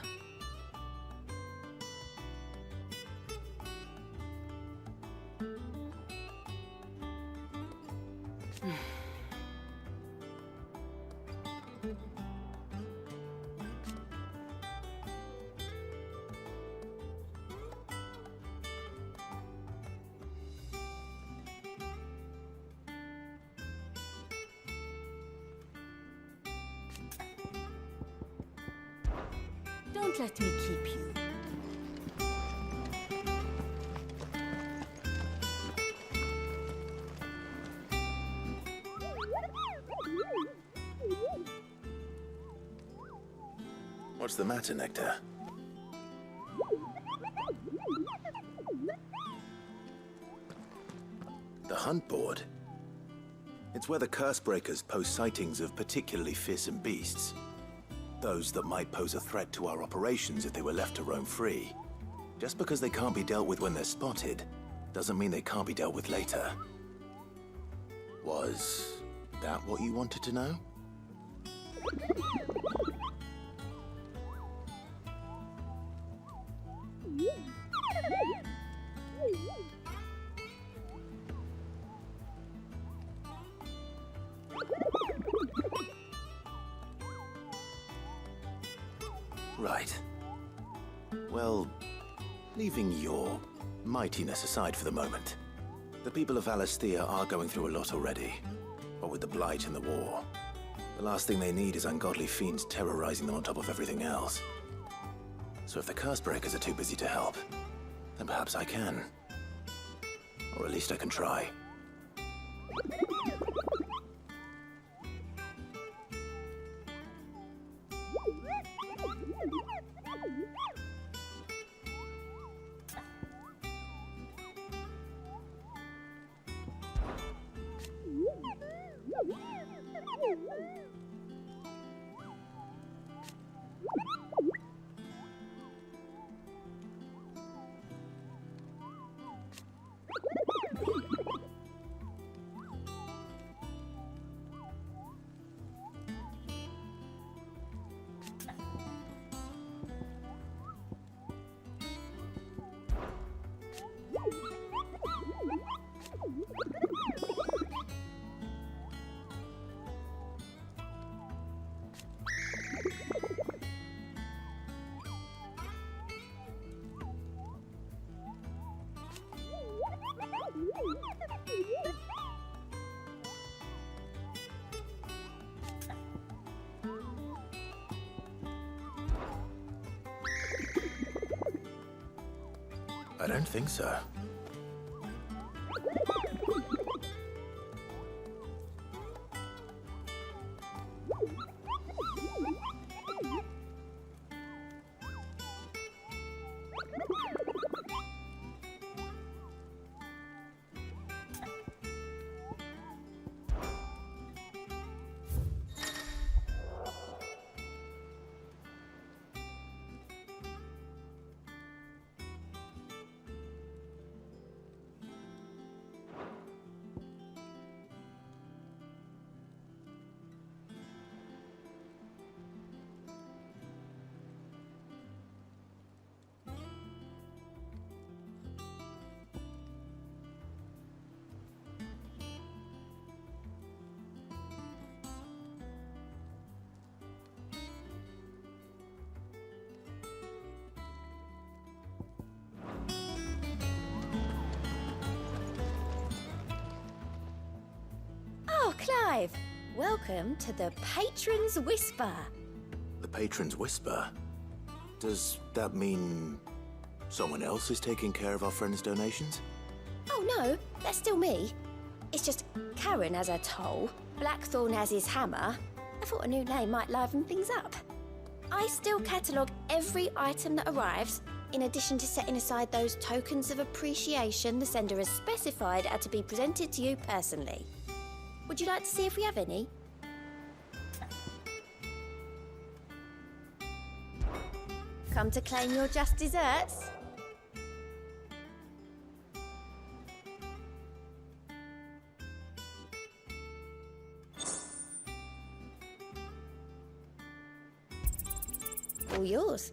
Speaker 4: Don't let me keep you.
Speaker 3: What's the matter, Nectar? The hunt board? It's where the Cursebreakers post sightings of particularly fearsome beasts. Those that might pose a threat to our operations if they were left to roam free. Just because they can't be dealt with when they're spotted, doesn't mean they can't be dealt with later. Was that what you wanted to know? Right. Well, leaving your mightiness aside for the moment, the people of Valisthea are going through a lot already. What with the Blight and the war, the last thing they need is ungodly fiends terrorizing them on top of everything else. So if the Cursebreakers are too busy to help, then perhaps I can. Or at least I can try.
Speaker 1: I don't think so.
Speaker 6: Oh, Clive! Welcome to the Patron's Whisper.
Speaker 1: The Patron's Whisper? Does that mean someone else is taking care of our friend's donations?
Speaker 6: Oh no, that's still me. It's just Karen has her toll, Blackthorn has his hammer. I thought a new name might liven things up. I still catalogue every item that arrives, in addition to setting aside those tokens of appreciation the sender has specified are to be presented to you personally. Would you like to see if we have any? Come to claim your just desserts? All yours.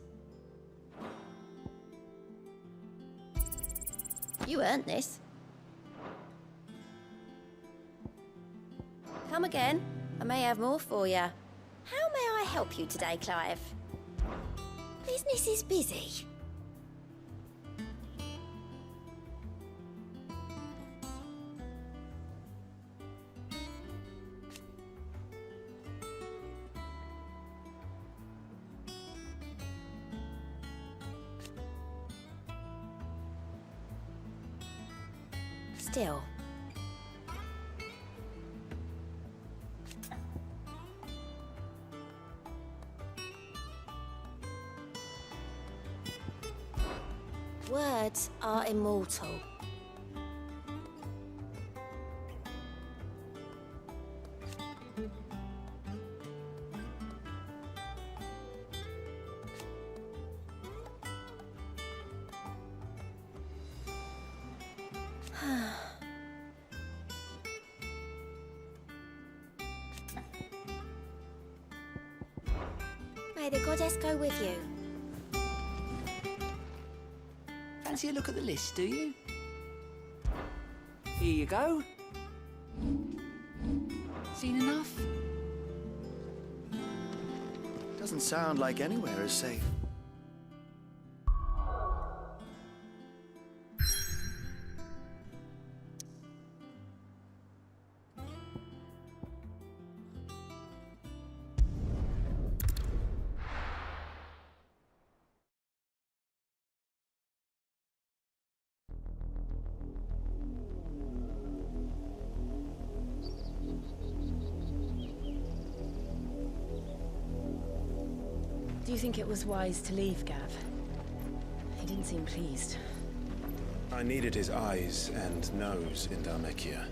Speaker 6: You earned this. Come again. I may have more for you. How may I help you today, Clive? Business is busy. Still. Words are immortal. May the goddess go with you.
Speaker 7: Fancy a look at the list, do you? Here you go. Seen enough?
Speaker 11: Doesn't sound like anywhere is safe.
Speaker 2: Do you think it was wise to leave, Gav? He didn't seem pleased.
Speaker 3: I needed his eyes and nose in Dhalmekia.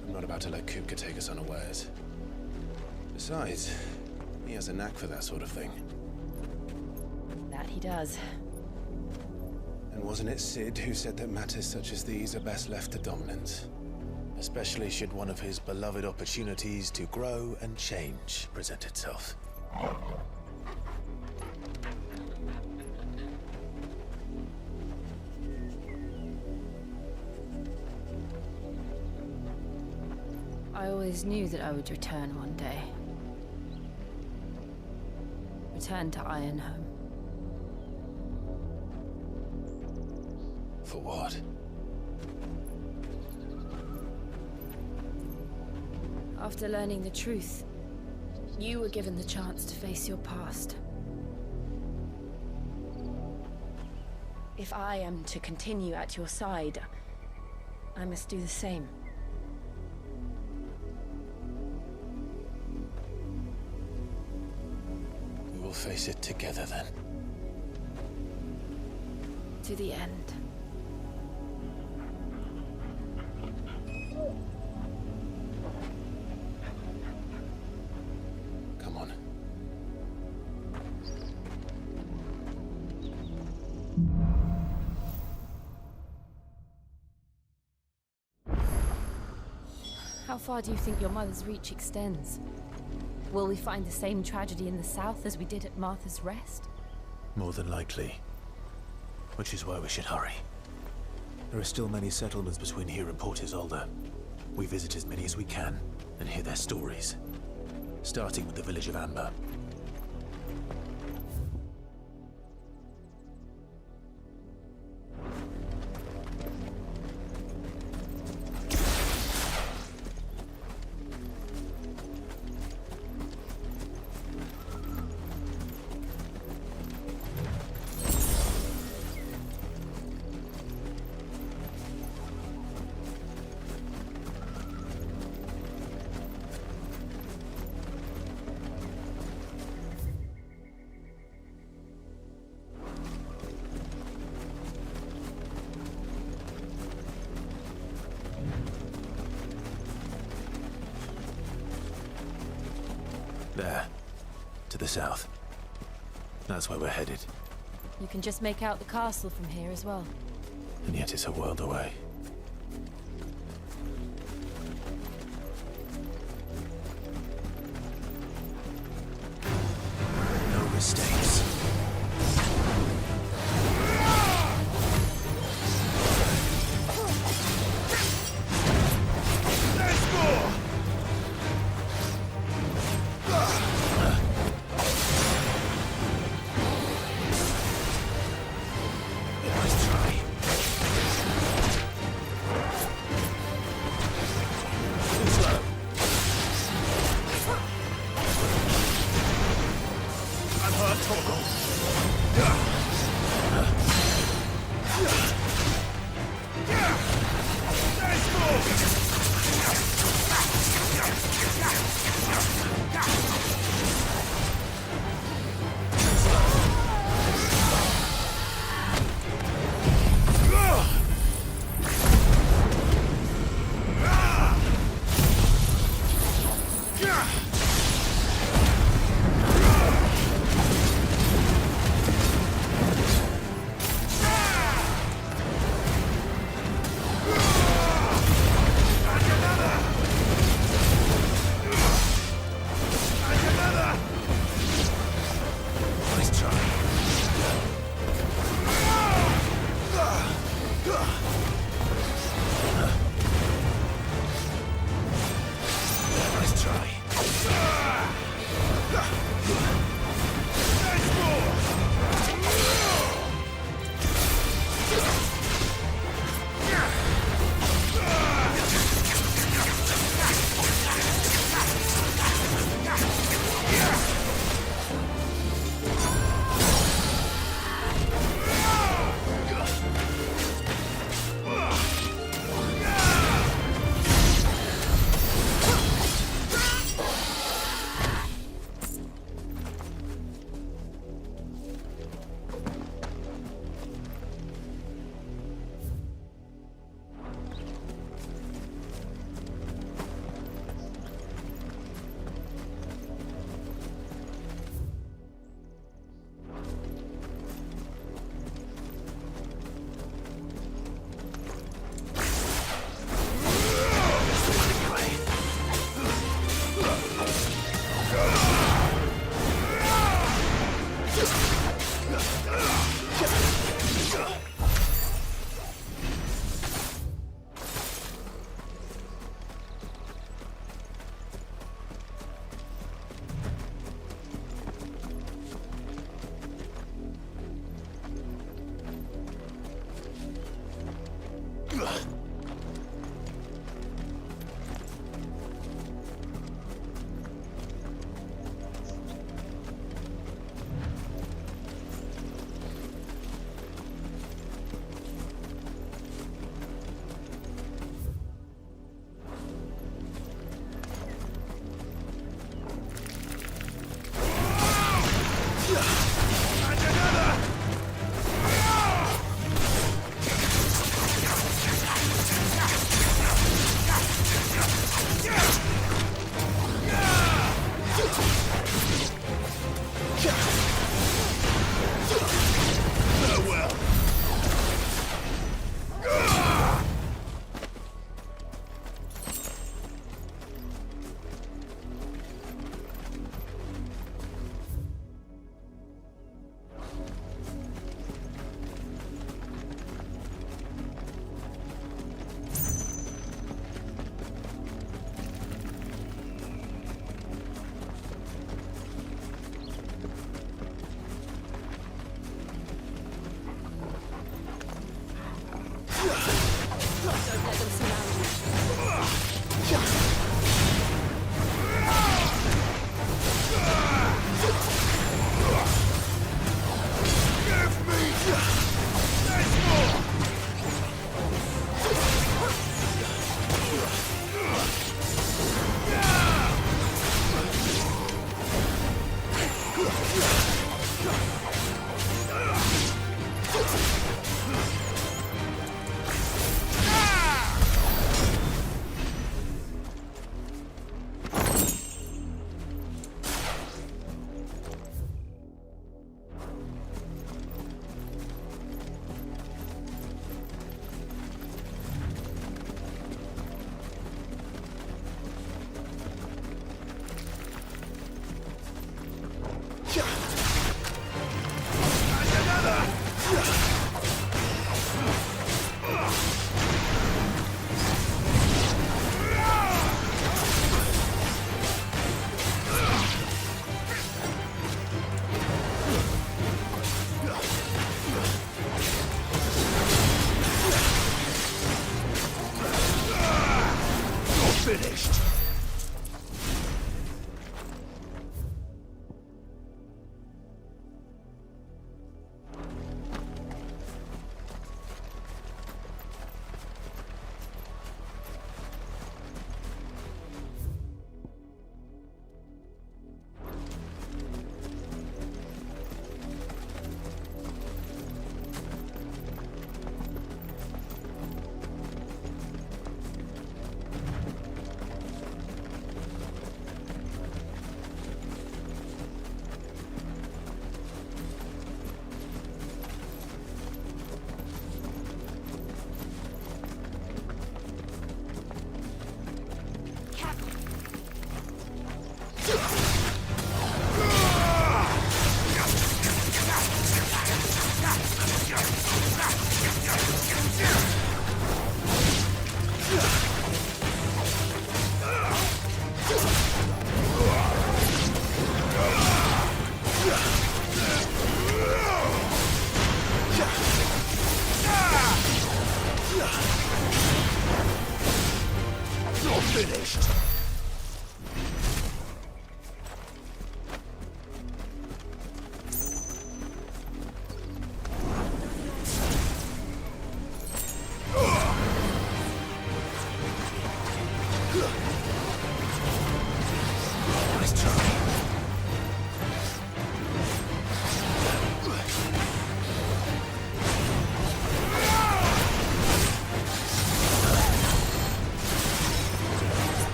Speaker 3: I'm not about to let Kupka take us unawares. Besides, he has a knack for that sort of thing.
Speaker 2: That he does.
Speaker 3: And wasn't it Sid who said that matters such as these are best left to dominance? Especially should one of his beloved opportunities to grow and change present itself.
Speaker 2: I always knew that I would return one day. Return to Ironhome.
Speaker 3: For what?
Speaker 2: After learning the truth, you were given the chance to face your past. If I am to continue at your side, I must do the same.
Speaker 3: We will face it together then.
Speaker 2: To the end.
Speaker 3: Come on.
Speaker 2: How far do you think your mother's reach extends? Will we find the same tragedy in the south as we did at Martha's Rest?
Speaker 1: More than likely. Which is why we should hurry. There are still many settlements between here and Port Isolde. We visit as many as we can and hear their stories. Starting with the village of Amber. There. To the south. That's where we're headed.
Speaker 2: You can just make out the castle from here as well.
Speaker 1: And yet it's a world away. No mistakes.
Speaker 3: Torgal.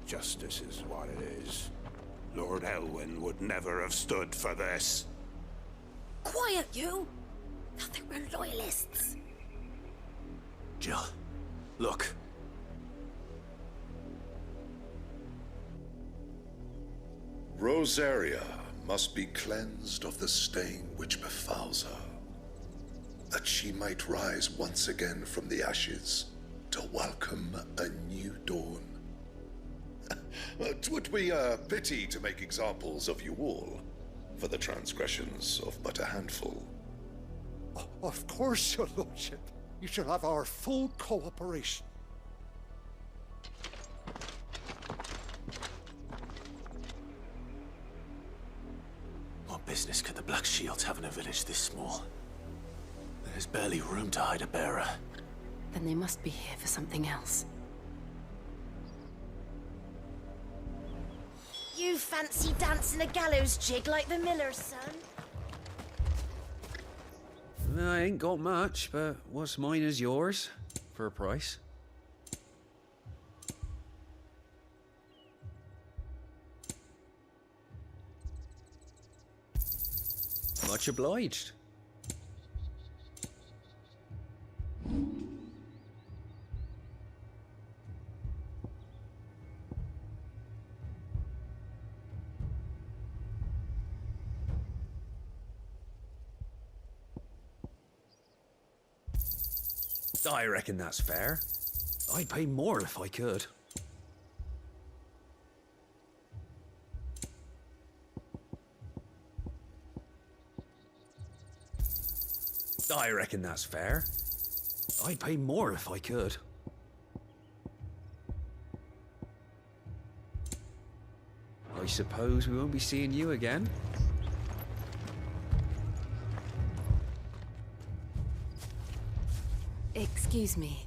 Speaker 5: Justice is what it is. Lord Elwyn would never have stood for this.
Speaker 6: Quiet, you! Thought they were loyalists.
Speaker 1: Jill, look.
Speaker 9: Rosaria must be cleansed of the stain which befouls her, that she might rise once again from the ashes to welcome a new dawn. 'Twould be a pity to make examples of you all, for the transgressions of but a handful.
Speaker 15: Of course, your lordship. You shall have our full cooperation.
Speaker 1: What business could the Black Shields have in a village this small? There's barely room to hide a bearer.
Speaker 2: Then they must be here for something else.
Speaker 6: You fancy dancing a gallows jig like the miller's son?
Speaker 23: I ain't got much, but what's mine is yours, for a price. Much obliged. I reckon that's fair. I'd pay more if I could. I reckon that's fair. I'd pay more if I could. I suppose we won't be seeing you again.
Speaker 2: Excuse me,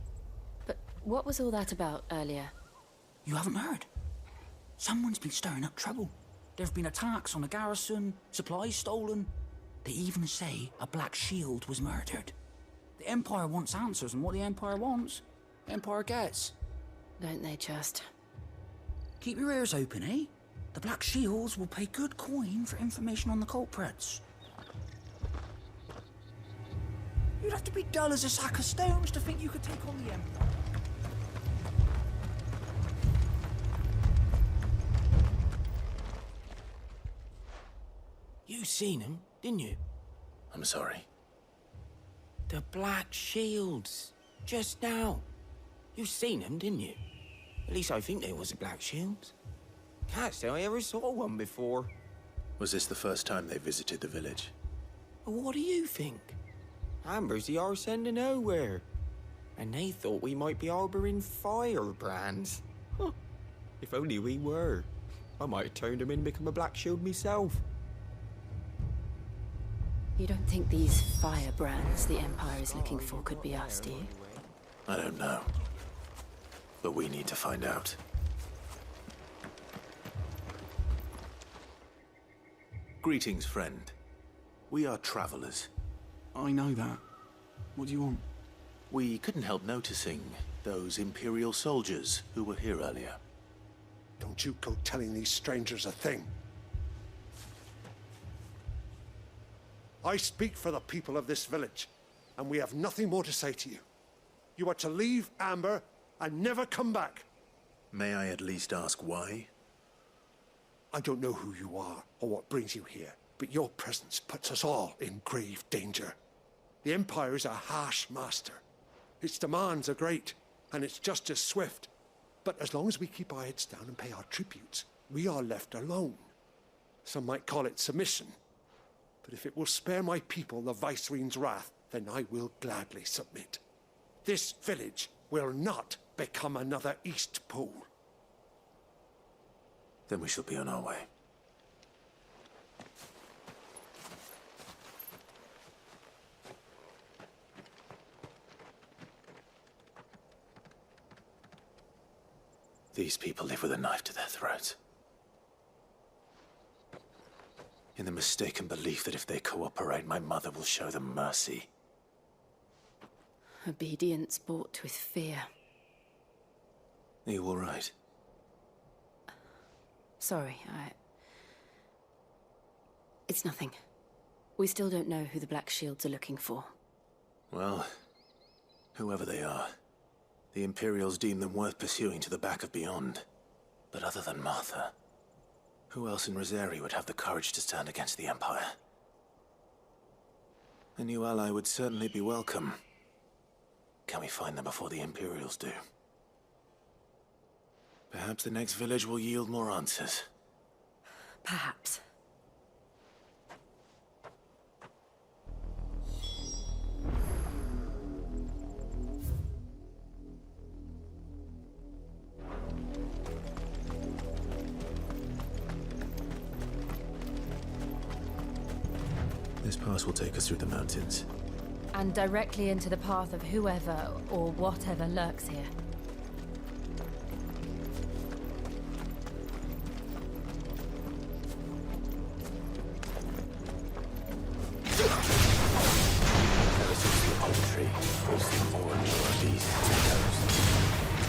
Speaker 2: but what was all that about earlier?
Speaker 13: You haven't heard? Someone's been stirring up trouble. There have been attacks on the garrison, supplies stolen. They even say a Black Shield was murdered. The Empire wants answers, and what the Empire wants, the Empire gets.
Speaker 2: Don't they just?
Speaker 13: Keep your ears open, eh? The Black Shields will pay good coin for information on the culprits. You'd have to be dull as a sack of stones to think you could take on the Empire.
Speaker 14: You seen him, didn't you?
Speaker 1: I'm sorry.
Speaker 14: The Black Shields. Just now. You seen them, didn't you? At least I think there was a Black Shields. Can't say I ever saw one before.
Speaker 1: Was this the first time they visited the village?
Speaker 14: What do you think? Amber's the arse end of nowhere. And they thought we might be harboring firebrands. Huh. If only we were. I might have turned them in and become a Black Shield myself.
Speaker 2: You don't think these firebrands the Empire is looking for could be us, do you?
Speaker 1: I don't know. But we need to find out. Greetings, friend. We are travelers.
Speaker 24: I know that. What do you want?
Speaker 1: We couldn't help noticing those Imperial soldiers who were here earlier.
Speaker 15: Don't you go telling these strangers a thing. I speak for the people of this village, and we have nothing more to say to you. You are to leave Amber and never come back.
Speaker 1: May I at least ask why?
Speaker 15: I don't know who you are or what brings you here, but your presence puts us all in grave danger. The Empire is a harsh master. Its demands are great, and its justice swift. But as long as we keep our heads down and pay our tributes, we are left alone. Some might call it submission. But if it will spare my people the Viceroy's wrath, then I will gladly submit. This village will not become another East Pole.
Speaker 1: Then we shall be on our way. These people live with a knife to their throats. In the mistaken belief that if they cooperate, my mother will show them mercy.
Speaker 2: Obedience bought with fear.
Speaker 1: Are you all right?
Speaker 2: Sorry, It's nothing. We still don't know who the Black Shields are looking for.
Speaker 1: Well, whoever they are, the Imperials deem them worth pursuing to the back of beyond. But other than Martha, who else in Rosari would have the courage to stand against the Empire? A new ally would certainly be welcome. Can we find them before the Imperials do? Perhaps the next village will yield more answers.
Speaker 2: Perhaps.
Speaker 1: This pass will take us through the mountains.
Speaker 2: And directly into the path of whoever or whatever lurks here.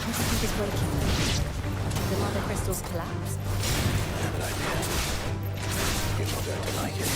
Speaker 2: What do you think is breaking them? The Mothercrystals collapse?
Speaker 1: I have an idea. You're not going to like it.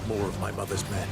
Speaker 1: More of my mother's men.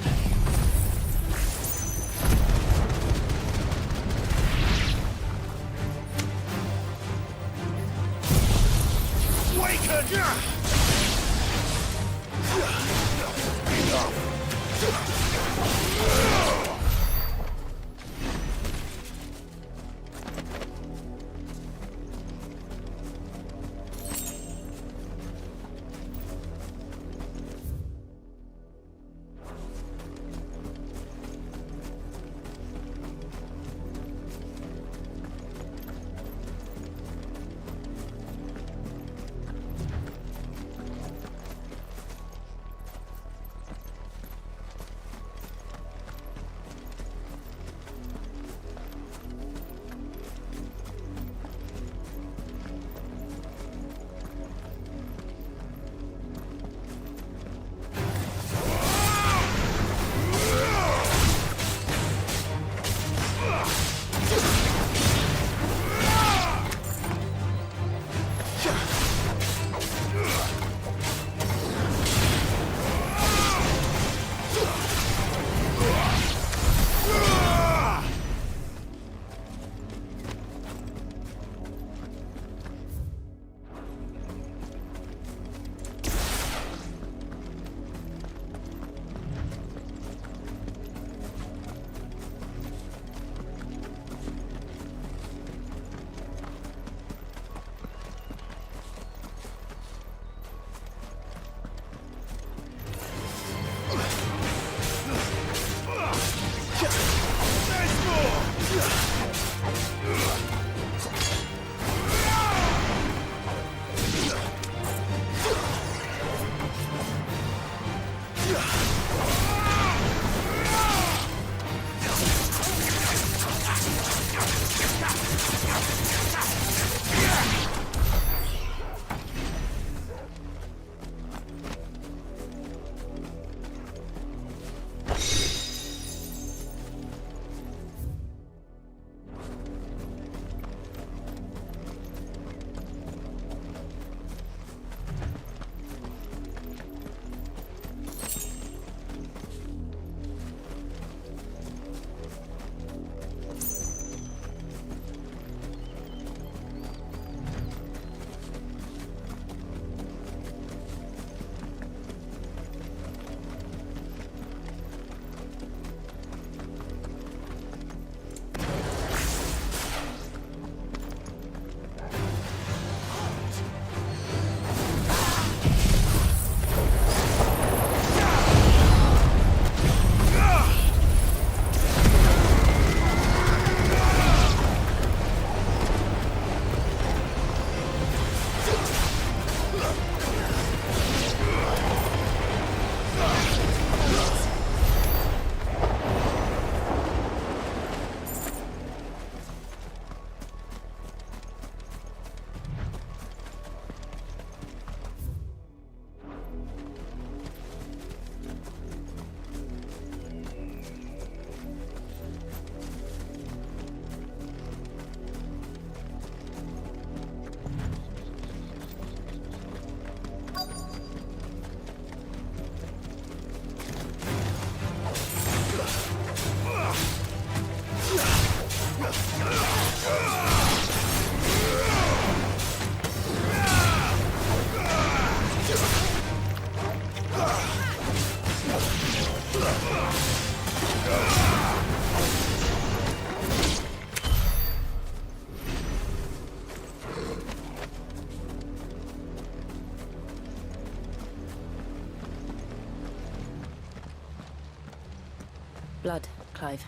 Speaker 2: Blood, Clive.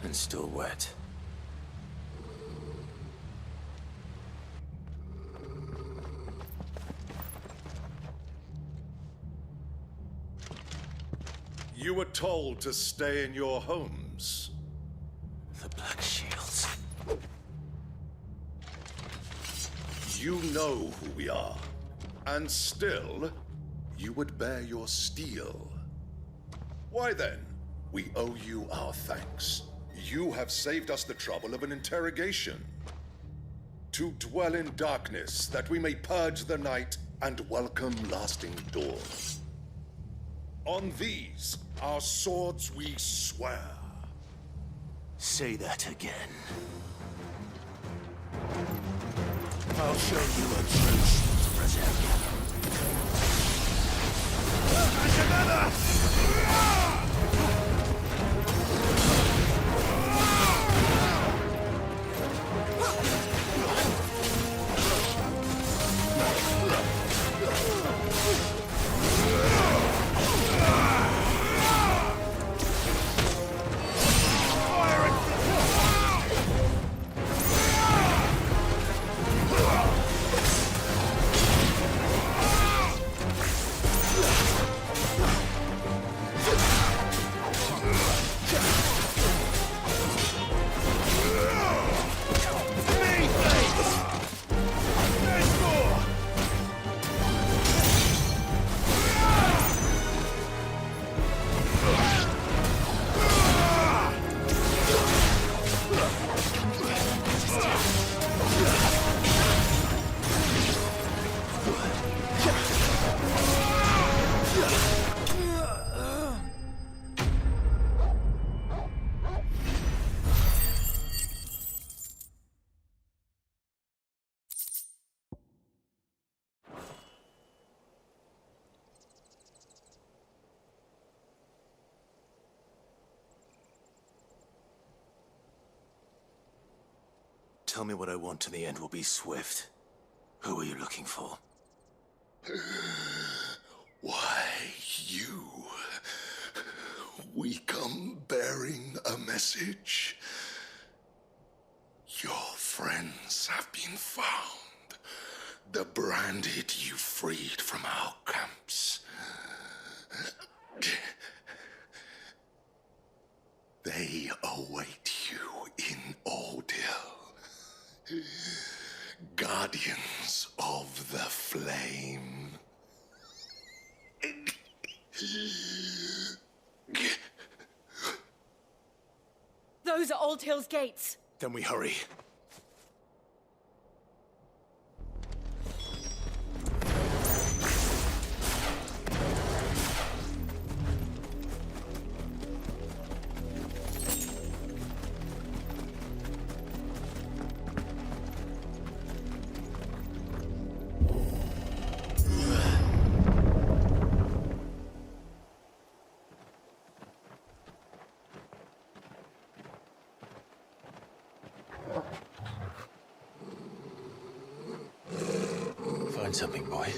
Speaker 1: And still wet.
Speaker 9: You were told to stay in your homes.
Speaker 1: The Black Shields.
Speaker 9: You know who we are. And still, you would bear your steel. Why then, we owe you our thanks. You have saved us the trouble of an interrogation. To dwell in darkness, that we may purge the night and welcome lasting dawn. On these, our swords we swear.
Speaker 1: Say that again. I'll show you a true shield, Brazilian. And another! Tell me what I want and the end will be swift. Who are you looking for?
Speaker 9: Why, you. We come bearing a message. Your friends have been found. The branded you freed from our camps. They await you in Ordeal. Guardians of the Flame.
Speaker 2: Those are Old Hill's gates.
Speaker 1: Then we hurry. Find something, boy.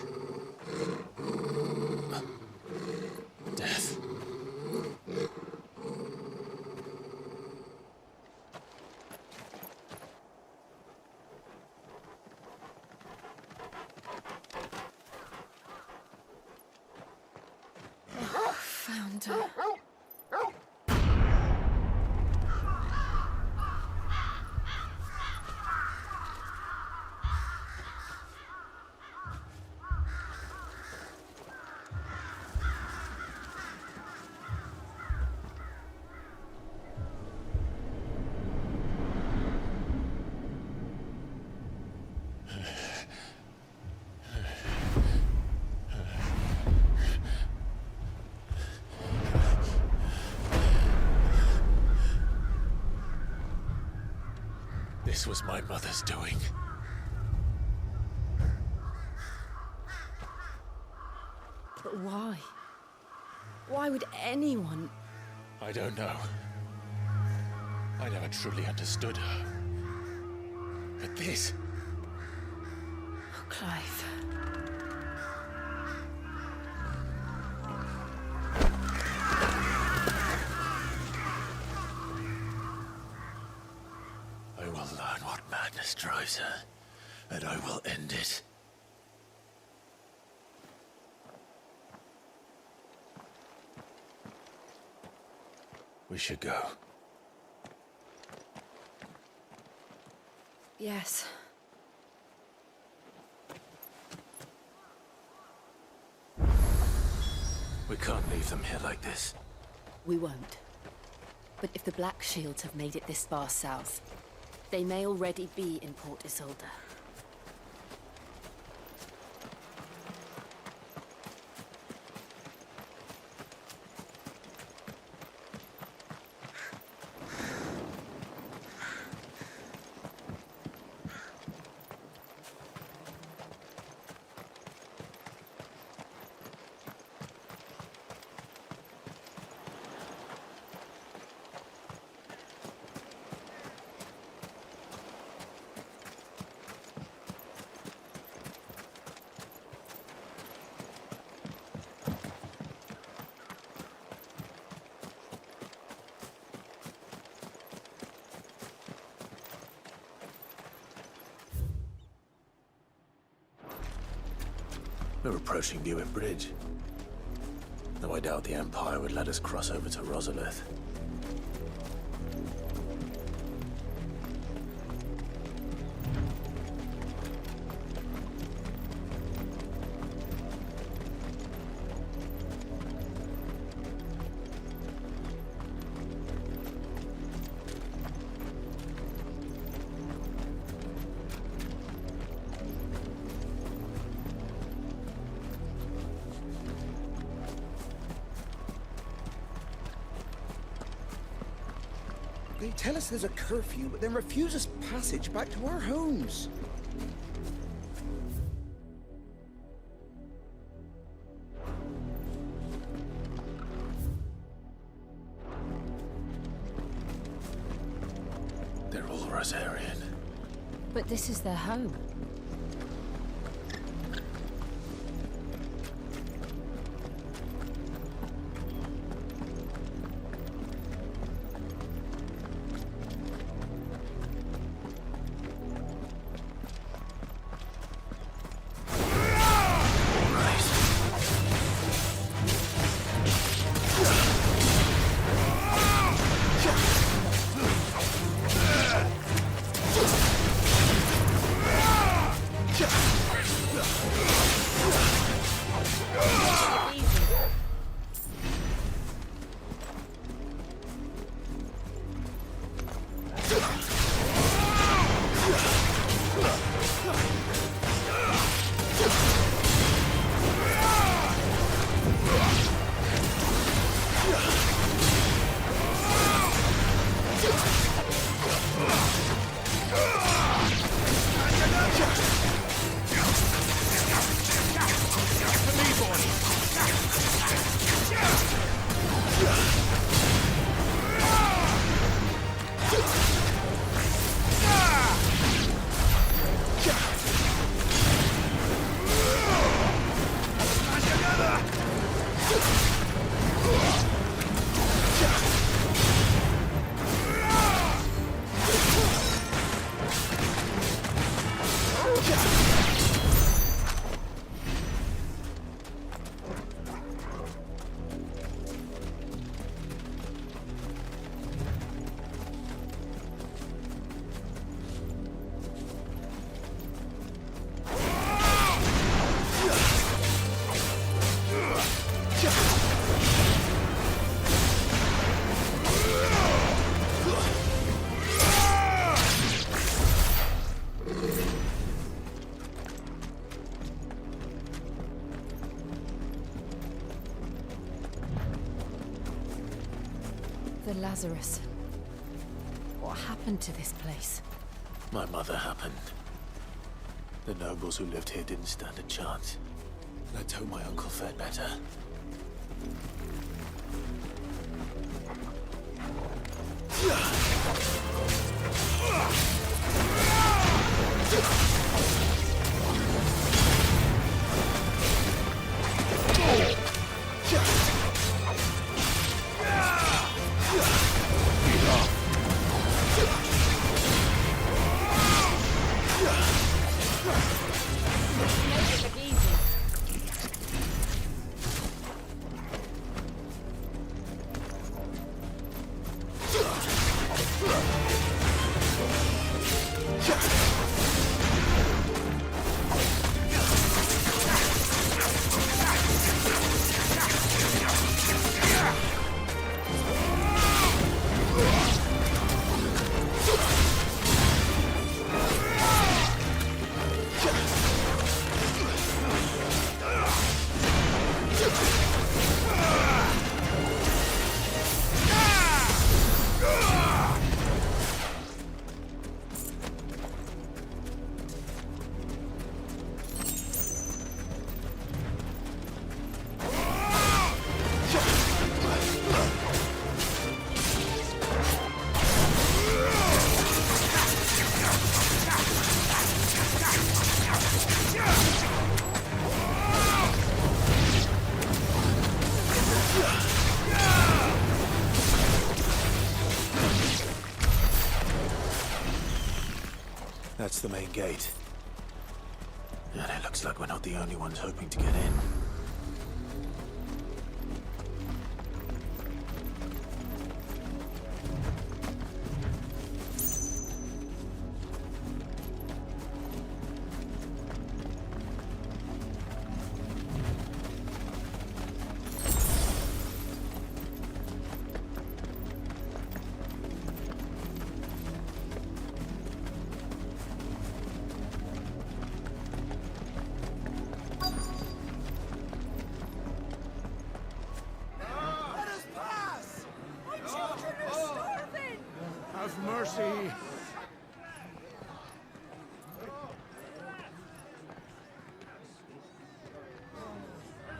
Speaker 1: Death.
Speaker 2: Found her.
Speaker 1: This was my mother's doing.
Speaker 2: But why? Why would anyone?
Speaker 1: I don't know. I never truly understood her. But this...
Speaker 2: Oh, Clive.
Speaker 3: will learn what madness drives her, and I will end it. We should go.
Speaker 2: Yes.
Speaker 1: We can't leave them here like this.
Speaker 2: We won't. But if the Black Shields have made it this far south, they may already be in Port Isolde.
Speaker 1: We're approaching Buick Bridge. Though I doubt the Empire would let us cross over to Rosalith.
Speaker 10: They tell us there's a curfew, but then refuse us passage back to our homes.
Speaker 1: They're all Rosarian.
Speaker 2: But this is their home. The Lazarus. What happened to this place?
Speaker 1: My mother happened. The nobles who lived here didn't stand a chance. Let's hope my uncle fared better. That's the main gate. And it looks like we're not the only ones hoping to get in.
Speaker 5: Mercy!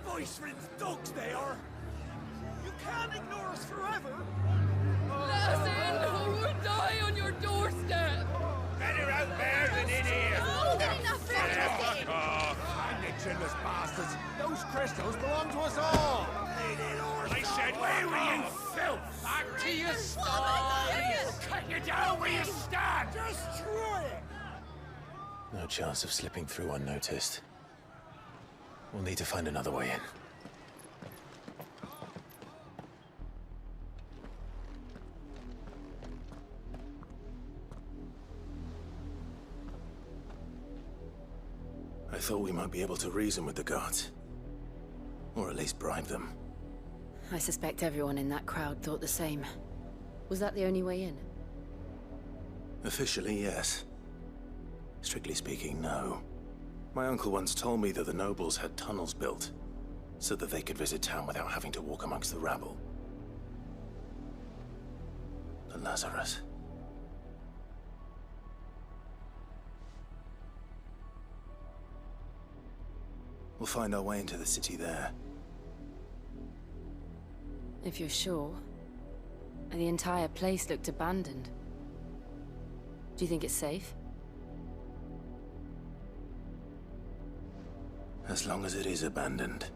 Speaker 5: Voice-ridden dogs they are! You can't ignore us forever!
Speaker 8: Lassen, who would die on your doorstep?
Speaker 5: Better out there than in here!
Speaker 8: Fuck
Speaker 5: off! You chinless bastards! Those crystals belong to us all! I said, where were you, filth? Back to your sties! Cut you down where you stand! Destroy it!
Speaker 1: No chance of slipping through unnoticed. We'll need to find another way in. I thought we might be able to reason with the guards. Or at least bribe them.
Speaker 2: I suspect everyone in that crowd thought the same. Was that the only way in?
Speaker 1: Officially, yes. Strictly speaking, no. My uncle once told me that the nobles had tunnels built, so that they could visit town without having to walk amongst the rabble. The Lazarus. We'll find our way into the city there.
Speaker 2: If you're sure. The entire place looked abandoned. Do you think it's safe?
Speaker 1: As long as it is abandoned.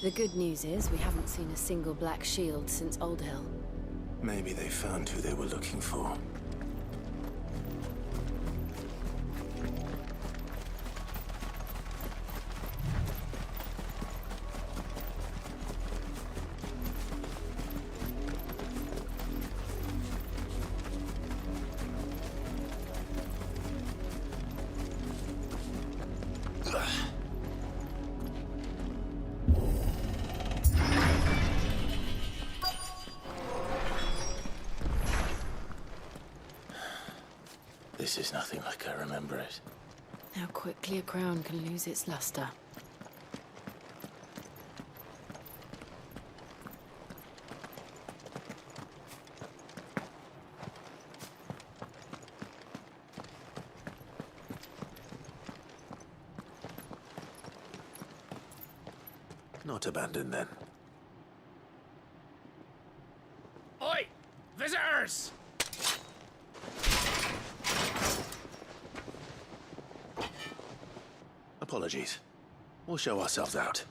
Speaker 2: The good news is we haven't seen a single black shield since Old Hill.
Speaker 1: Maybe they found who they were looking for. This is nothing like I remember it.
Speaker 2: How quickly a crown can lose its luster.
Speaker 1: Not abandoned, then.
Speaker 5: Oi! Visitors!
Speaker 1: Apologies. We'll show ourselves out.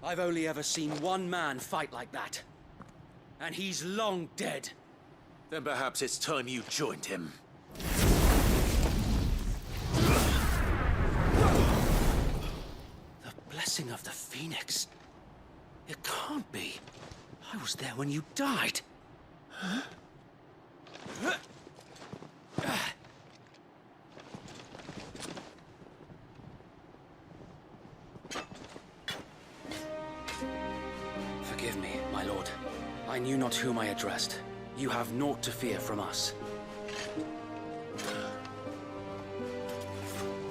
Speaker 11: I've only ever seen one man fight like that. And he's long dead.
Speaker 1: Then perhaps it's time you joined him.
Speaker 11: Blessing of the Phoenix. It can't be. I was there when you died. Huh? Forgive me, my lord. I knew not whom I addressed. You have naught to fear from us.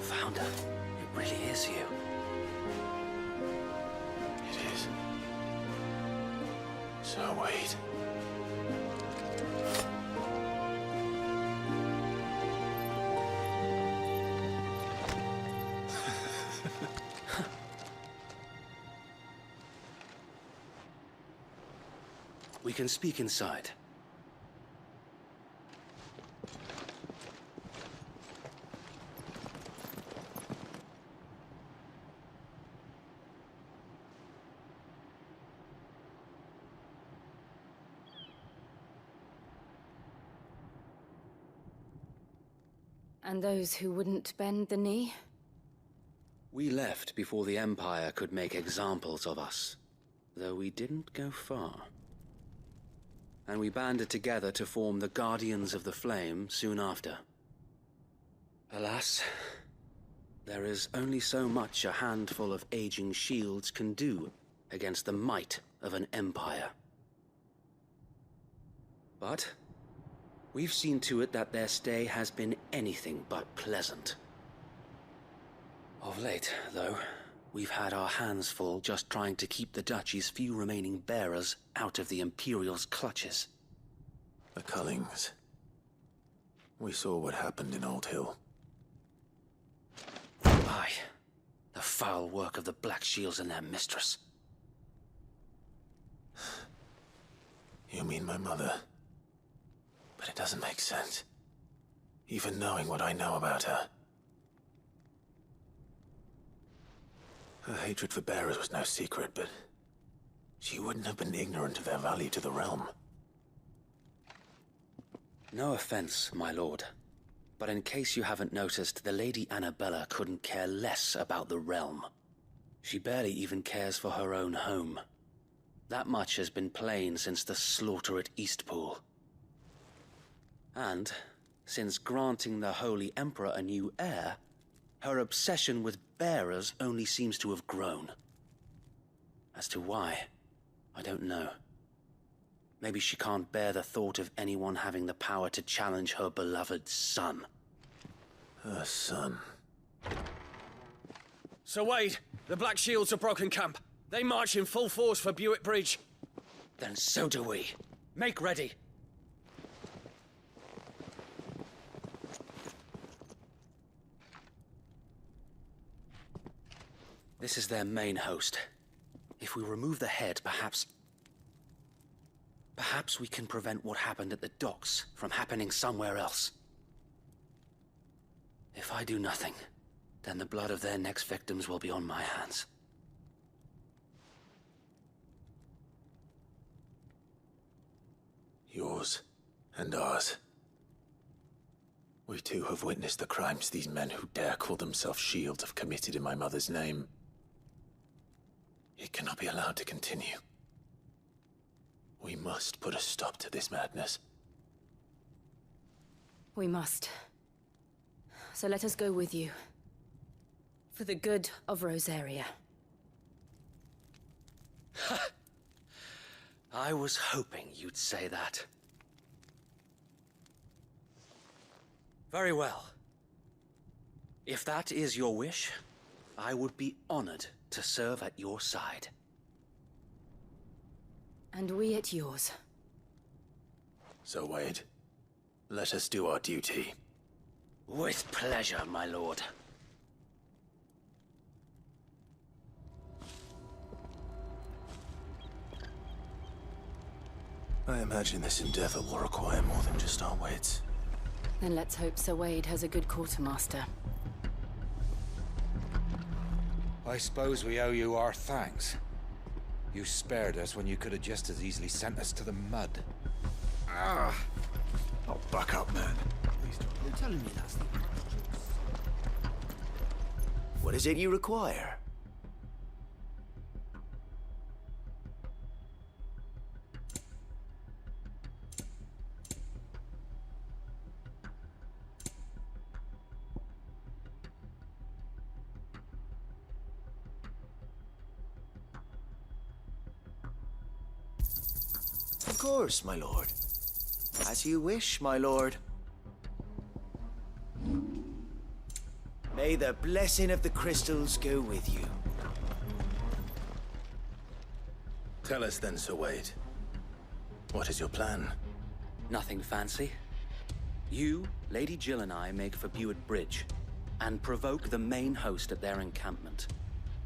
Speaker 11: Founder, it really is you.
Speaker 3: It is. So, Wade.
Speaker 11: We can speak inside.
Speaker 2: And those who wouldn't bend the knee?
Speaker 11: We left before the Empire could make examples of us, though we didn't go far. And we banded together to form the Guardians of the Flame soon after. Alas, there is only so much a handful of aging shields can do against the might of an empire. But we've seen to it that their stay has been anything but pleasant. Of late, though, we've had our hands full just trying to keep the Duchy's few remaining bearers out of the Imperial's clutches.
Speaker 1: The Cullings. We saw what happened in Old Hill.
Speaker 11: Aye. The foul work of the Black Shields and their mistress.
Speaker 1: You mean my mother? But it doesn't make sense. Even knowing what I know about her. Her hatred for bearers was no secret, but she wouldn't have been ignorant of their value to the realm.
Speaker 11: No offense, my lord, but in case you haven't noticed, the Lady Annabella couldn't care less about the realm. She barely even cares for her own home. That much has been plain since the slaughter at Eastpool. And, since granting the Holy Emperor a new heir, her obsession with bearers only seems to have grown. As to why, I don't know. Maybe she can't bear the thought of anyone having the power to challenge her beloved son.
Speaker 1: Her son?
Speaker 11: Sir Wade, the Black Shields have broken camp. They march in full force for Buick Bridge. Then so do we. Make ready. This is their main host. If we remove the head, perhaps we can prevent what happened at the docks from happening somewhere else. If I do nothing, then the blood of their next victims will be on my hands.
Speaker 1: Yours and ours. We too have witnessed the crimes these men who dare call themselves shields have committed in my mother's name. It cannot be allowed to continue. We must put a stop to this madness.
Speaker 2: We must. So let us go with you. For the good of Rosaria.
Speaker 11: I was hoping you'd say that. Very well. If that is your wish, I would be honored to serve at your side.
Speaker 2: And we at yours.
Speaker 1: So, Wade, let us do our duty.
Speaker 11: With pleasure, my lord.
Speaker 1: I imagine this endeavor will require more than just our wits.
Speaker 2: Then let's hope Sir Wade has a good quartermaster.
Speaker 12: I suppose we owe you our thanks. You spared us when you could have just as easily sent us to the mud.
Speaker 1: Ah! I'll buck up, man.
Speaker 7: You're telling me that's the... What is it you require? course, my lord. As you wish, my lord. May the blessing of the crystals go with you.
Speaker 1: Tell us then, Sir Wade. What is your plan?
Speaker 11: Nothing fancy. You, Lady Jill and I make for Buett Bridge and provoke the main host at their encampment.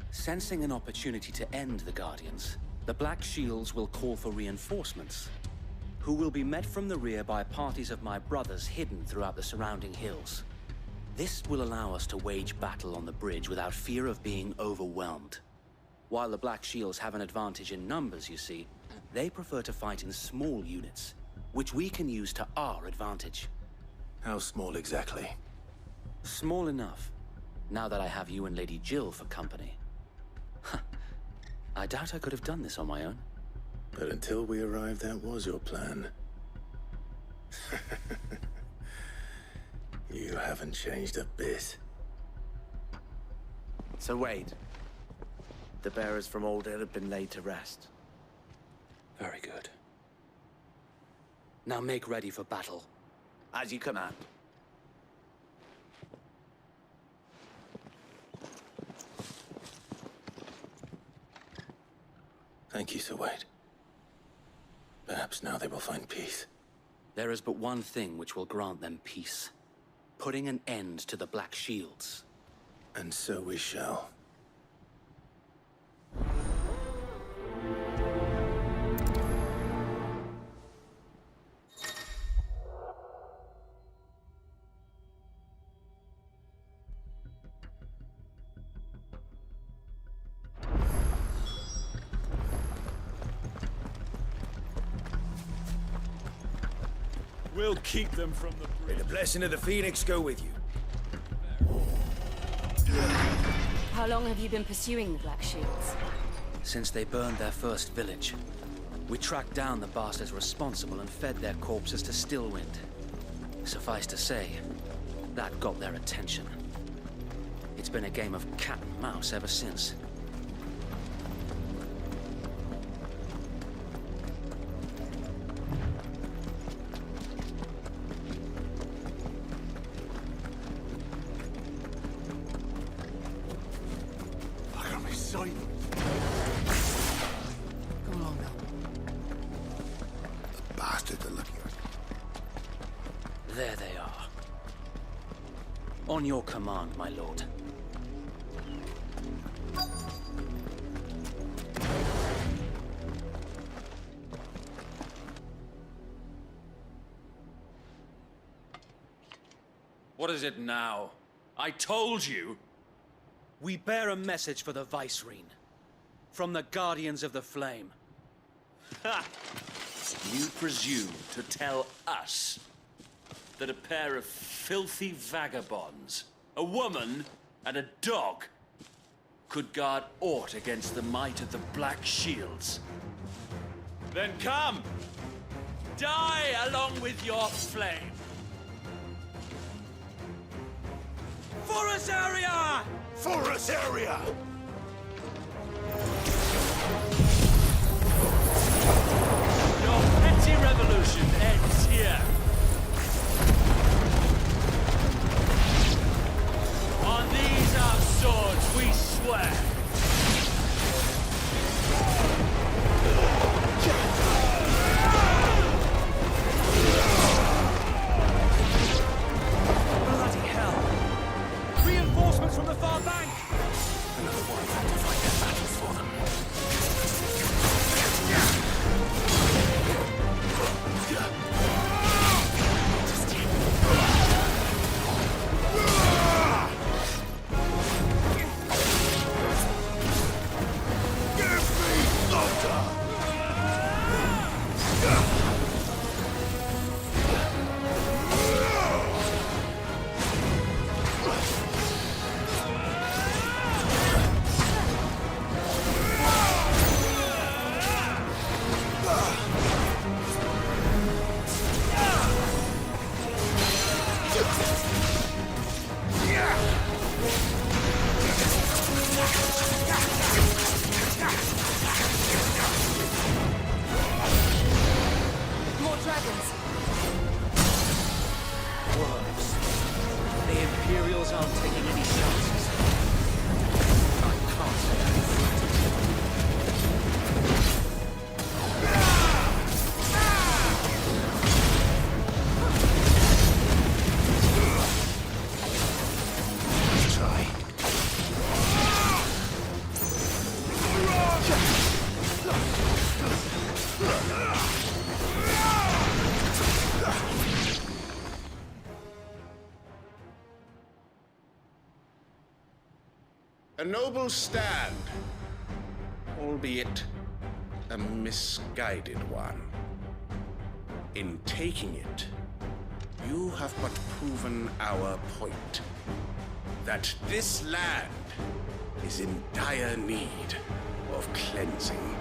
Speaker 11: Sensing an opportunity to end the Guardians, the Black Shields will call for reinforcements, who will be met from the rear by parties of my brothers hidden throughout the surrounding hills. This will allow us to wage battle on the bridge without fear of being overwhelmed. While the Black Shields have an advantage in numbers, you see, they prefer to fight in small units, which we can use to our advantage.
Speaker 1: How small exactly?
Speaker 11: Small enough, now that I have you and Lady Jill for company. I doubt I could have done this on my own.
Speaker 1: But until we arrived, that was your plan. You haven't changed a bit.
Speaker 7: Sir Wade, the bearers from Alder have been laid to rest.
Speaker 11: Very good. Now make ready for battle.
Speaker 7: As you command.
Speaker 1: Thank you, Sir Wade. Perhaps now they will find peace.
Speaker 11: There is but one thing which will grant them peace. Putting an end to the Black Shields.
Speaker 1: And so we shall.
Speaker 16: We'll keep them from the bridge.
Speaker 7: May the blessing of the Phoenix go with you.
Speaker 2: How long have you been pursuing the Black Shields?
Speaker 11: Since they burned their first village. We tracked down the bastards responsible and fed their corpses to Stillwind. Suffice to say, that got their attention. It's been a game of cat and mouse ever since. There they are. On your command, my lord.
Speaker 23: What is it now? I told you!
Speaker 11: We bear a message for the Vicereine. From the Guardians of the Flame.
Speaker 23: Ha! You presume to tell us that a pair of filthy vagabonds, a woman and a dog, could guard aught against the might of the Black Shields? Then come! Die along with your flame! Forest area!
Speaker 5: Forest area!
Speaker 23: Your petty revolution ends here. On these our swords we swear.
Speaker 11: Bloody hell! Reinforcements from the far bank!
Speaker 1: Another one of them to fight their battles for them.
Speaker 9: A noble stand, albeit a misguided one. In taking it, you have but proven our point. That this land is in dire need of cleansing.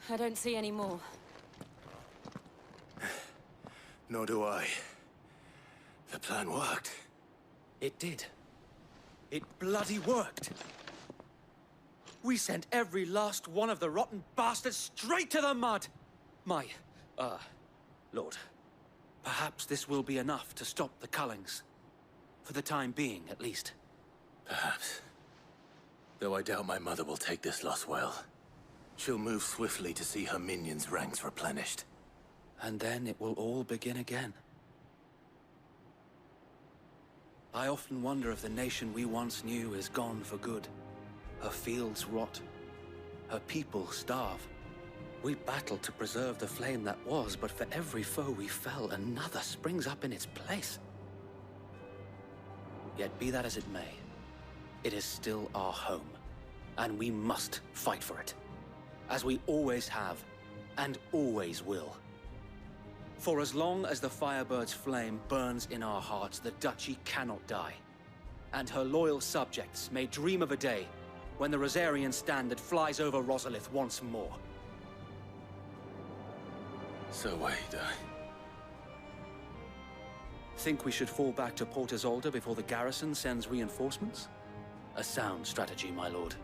Speaker 4: I don't see any more.
Speaker 5: Nor do I. The plan worked.
Speaker 17: It did. It bloody worked. We sent every last one of the rotten bastards straight to the mud! Lord, perhaps this will be enough to stop the Cullings. For the time being, at least.
Speaker 1: Perhaps. Though I doubt my mother will take this loss well. She'll move swiftly to see her minions' ranks replenished.
Speaker 17: And then it will all begin again. I often wonder if the nation we once knew is gone for good. Her fields rot. Her people starve. We battled to preserve the flame that was, but for every foe we fell, another springs up in its place. Yet be that as it may, it is still our home, and we must fight for it. As we always have, and always will. For as long as the Firebird's flame burns in our hearts, the Duchy cannot die. And her loyal subjects may dream of a day when the Rosarian standard flies over Rosalith once more.
Speaker 1: So wait,
Speaker 17: Think we should fall back to Port Isolde before the garrison sends reinforcements? A sound strategy, my lord.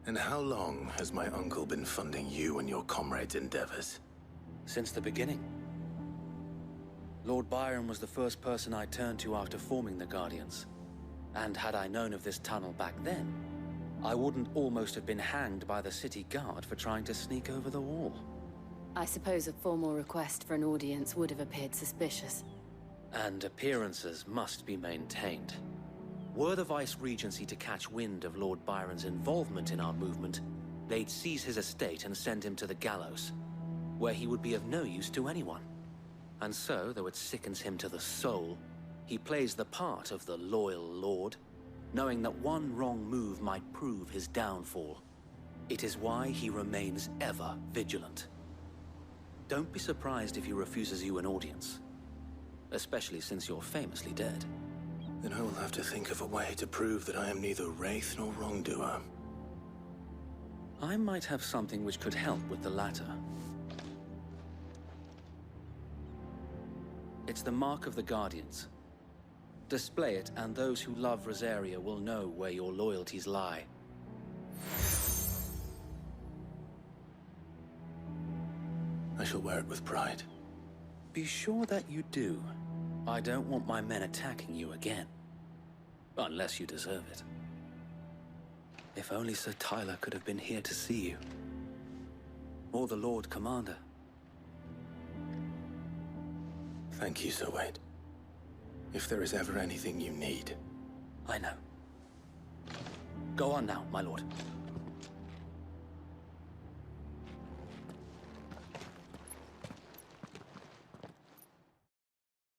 Speaker 1: And how long has my uncle been funding you and your comrades' endeavors?
Speaker 17: Since the beginning. Lord Byron was the first person I turned to after forming the Guardians. And had I known of this tunnel back then, I wouldn't almost have been hanged by the city guard for trying to sneak over the wall.
Speaker 2: I suppose a formal request for an audience would have appeared suspicious.
Speaker 17: And appearances must be maintained. Were the Vice-Regency to catch wind of Lord Byron's involvement in our movement, they'd seize his estate and send him to the gallows, where he would be of no use to anyone. And so, though it sickens him to the soul, he plays the part of the loyal lord, knowing that one wrong move might prove his downfall. It is why he remains ever vigilant. Don't be surprised if he refuses you an audience, especially since you're famously dead.
Speaker 1: Then I will have to think of a way to prove that I am neither wraith nor wrongdoer.
Speaker 17: I might have something which could help with the latter. It's the Mark of the Guardians. Display it, and those who love Rosaria will know where your loyalties lie.
Speaker 1: I shall wear it with pride.
Speaker 17: Be sure that you do. I don't want my men attacking you again. Unless you deserve it. If only Sir Tyler could have been here to see you. Or the Lord Commander.
Speaker 1: Thank you, Sir Wade. If there is ever anything you need.
Speaker 17: I know. Go on now, my lord.